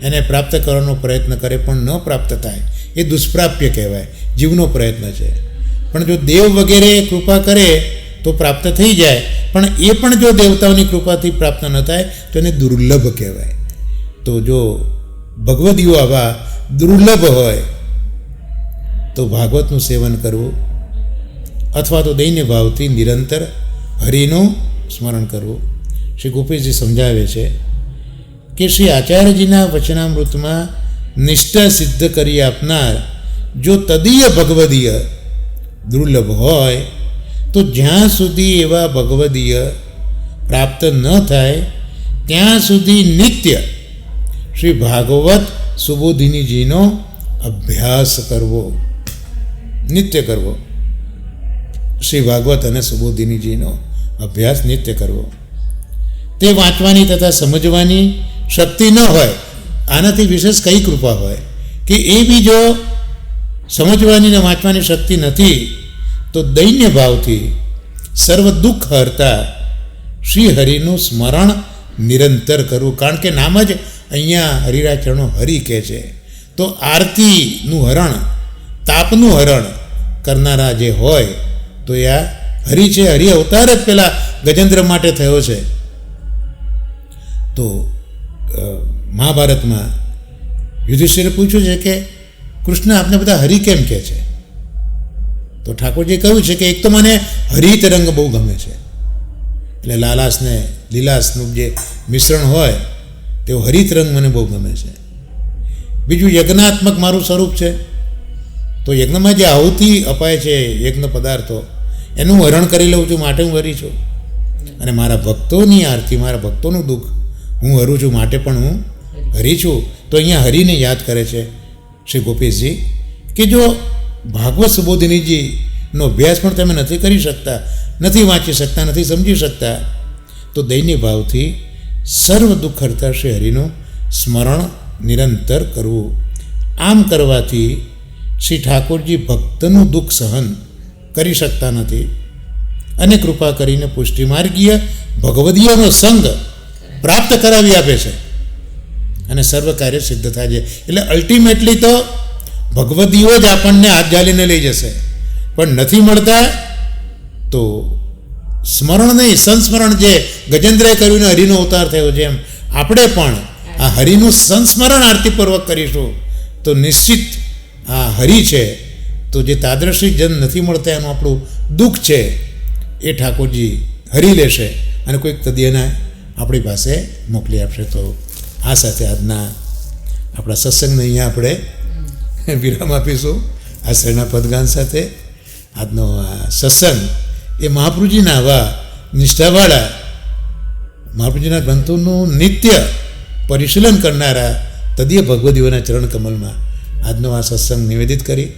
એને પ્રાપ્ત કરવાનો પ્રયત્ન કરે પણ ન પ્રાપ્ત થાય, એ દુષ્પ્રાપ્ય કહેવાય. જીવનો પ્રયત્ન છે. પણ જો દેવ વગેરે કૃપા કરે તો પ્રાપ્ત થઈ જાય, પણ એ પણ જો દેવતાઓની કૃપાથી પ્રાપ્ત ન થાય તો એને દુર્લભ કહેવાય. તો જો ભગવદીઓ આવા દુર્લભ હોય તો ભાગવતનું સેવન કરવું, અથવા તો દૈન્ય ભાવથી નિરંતર હરિનું સ્મરણ કરવું. શ્રી ગોપીજી સમજાવે છે કે શ્રી આચાર્યજીના વચનામૃતમાં નિષ્ઠા સિદ્ધ કરી આપનાર જો તદીય ભગવદીય દુર્લભ હોય તો જ્યાં સુધી એવા ભગવદીય પ્રાપ્ત ન થાય ત્યાં સુધી નિત્ય શ્રી ભાગવત સુબોધિનીજીનો અભ્યાસ કરવો, નિત્ય કરવો. શ્રી ભાગવત અને સુબોધિનીજીનો અભ્યાસ નિત્ય કરવો. તે વાંચવાની તથા સમજવાની શક્તિ ન હોય, આનાથી વિશેષ કઈ કૃપા હોય કે એ બી જો સમજવાની ને વાંચવાની શક્તિ નથી તો દૈન્ય ભાવથી સર્વ દુઃખ હરતા શ્રી હરિનું સ્મરણ નિરંતર કરવું. કારણ કે નામ જ અહીંયા હરિરાય ચરણો હરિ કહે છે. તો આરતીનું હરણ, તાપનું હરણ કરનારા જે હોય તો એ આ હરિ છે. હરિ અવતાર જ પેલા ગજેન્દ્ર માટે થયો છે. તો મહાભારતમાં યુધિષ્ઠિરે પૂછ્યું છે કે કૃષ્ણ આપને બધા હરિ કેમ કહે છે? તો ઠાકોરજીએ કહ્યું છે કે એક તો મને હરિત રંગ બહુ ગમે છે, એટલે લાલાશ ને લીલાશનું જે મિશ્રણ હોય તેવો હરિત રંગ મને બહુ ગમે છે. બીજું યજ્ઞાત્મક મારું સ્વરૂપ છે, તો યજ્ઞમાં જે આહુતિ અપાય છે યજ્ઞ પદાર્થો એનું હરણ કરી લઉં છું માટે હું હરી છું. અને મારા ભક્તોની આરતી, મારા ભક્તોનું દુઃખ હું હરું છું માટે પણ હું હરી છું. તો અહીંયા હરિને યાદ કરે છે શ્રી ગોપીશજી કે જો ભાગવત સુબોધિનીજીનો અભ્યાસ પણ તમે નથી કરી શકતા, નથી વાંચી શકતા, નથી સમજી શકતા, તો દૈન્ય ભાવથી સર્વ દુઃખ હરતા શ્રી હરિનું સ્મરણ નિરંતર કરવું. આમ કરવાથી શ્રી ઠાકોરજી ભક્તનું દુઃખ સહન કરી શકતા નથી અને કૃપા કરીને પુષ્ટિમાર્ગીય ભગવદીયનો સંગ પ્રાપ્ત કરાવી આપે છે અને સર્વ કાર્ય સિદ્ધ થાય છે. એટલે અલ્ટિમેટલી તો ભગવદીઓ જ આપણને હાથ ઝાલીને લઈ જશે, પણ નથી મળતા તો સ્મરણ નહીં, સંસ્મરણ જે ગજેન્દ્રએ કર્યું ને હરિનો અવતાર થયો છે, એમ આપણે પણ આ હરિનું સંસ્મરણ આરતીપૂર્વક કરીશું તો નિશ્ચિત આ હરિ છે. તો જે તાદ્રશી જન નથી મળતા એનું આપણું દુઃખ છે એ ઠાકોરજી હરી લેશે અને કોઈક તદીયના આપણી પાસે મોકલી આપશે. તો આ સાથે આજના આપણા સત્સંગને અહીંયા આપણે વિરામ આપીશું. આશ્રયના પદગાન સાથે આજનો આ સત્સંગ એ મહાપ્રભુજીના આવા નિષ્ઠાવાળા મહાપ્રભુજીના ગ્રંથોનું નિત્ય પરિશીલન કરનારા તદીય ભગવદીઓના ચરણ કમલમાં આજનો આ સત્સંગ નિવેદિત કરી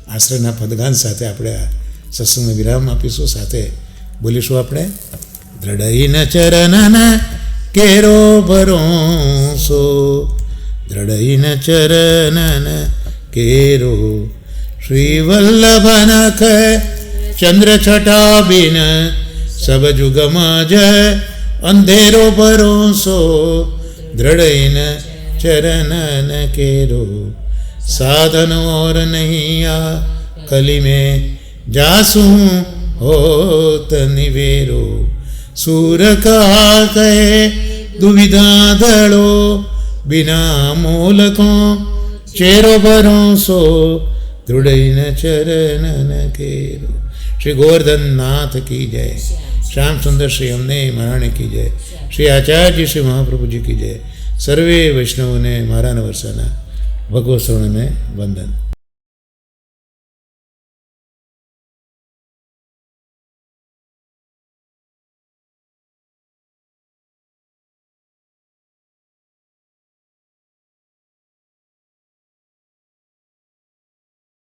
આશ્રયના પદગાન સાથે આપણે આ સત્સંગને વિરામ આપીશું. સાથે બોલીશું આપણે દ્રઢઈન ચરણન કેરો ભરોસો, દ્રઢઈન ચરણન કેરો શ્રી વલ્લભનખ ચંદ્ર છટા બિન સબ જુગમાં જય અંધેરો ભરોસો, દ્રઢઈન चरणन केरो साधन और नहीं आ कली में जासु होत निवेरो सूर का कहे दुविधा दड़ो बिना मूलको चेरो भरोसो दृढ़ न चरण न केरो। श्री गोवर्धन नाथ की जय, श्याम सुंदर श्री अम्ने महाराणी की जय, श्री आचार्य जी श्री महाप्रभु जी की जय। सर्वे वैष्णवों ने मारा न वर्षाना भगवत शरण में वंदन।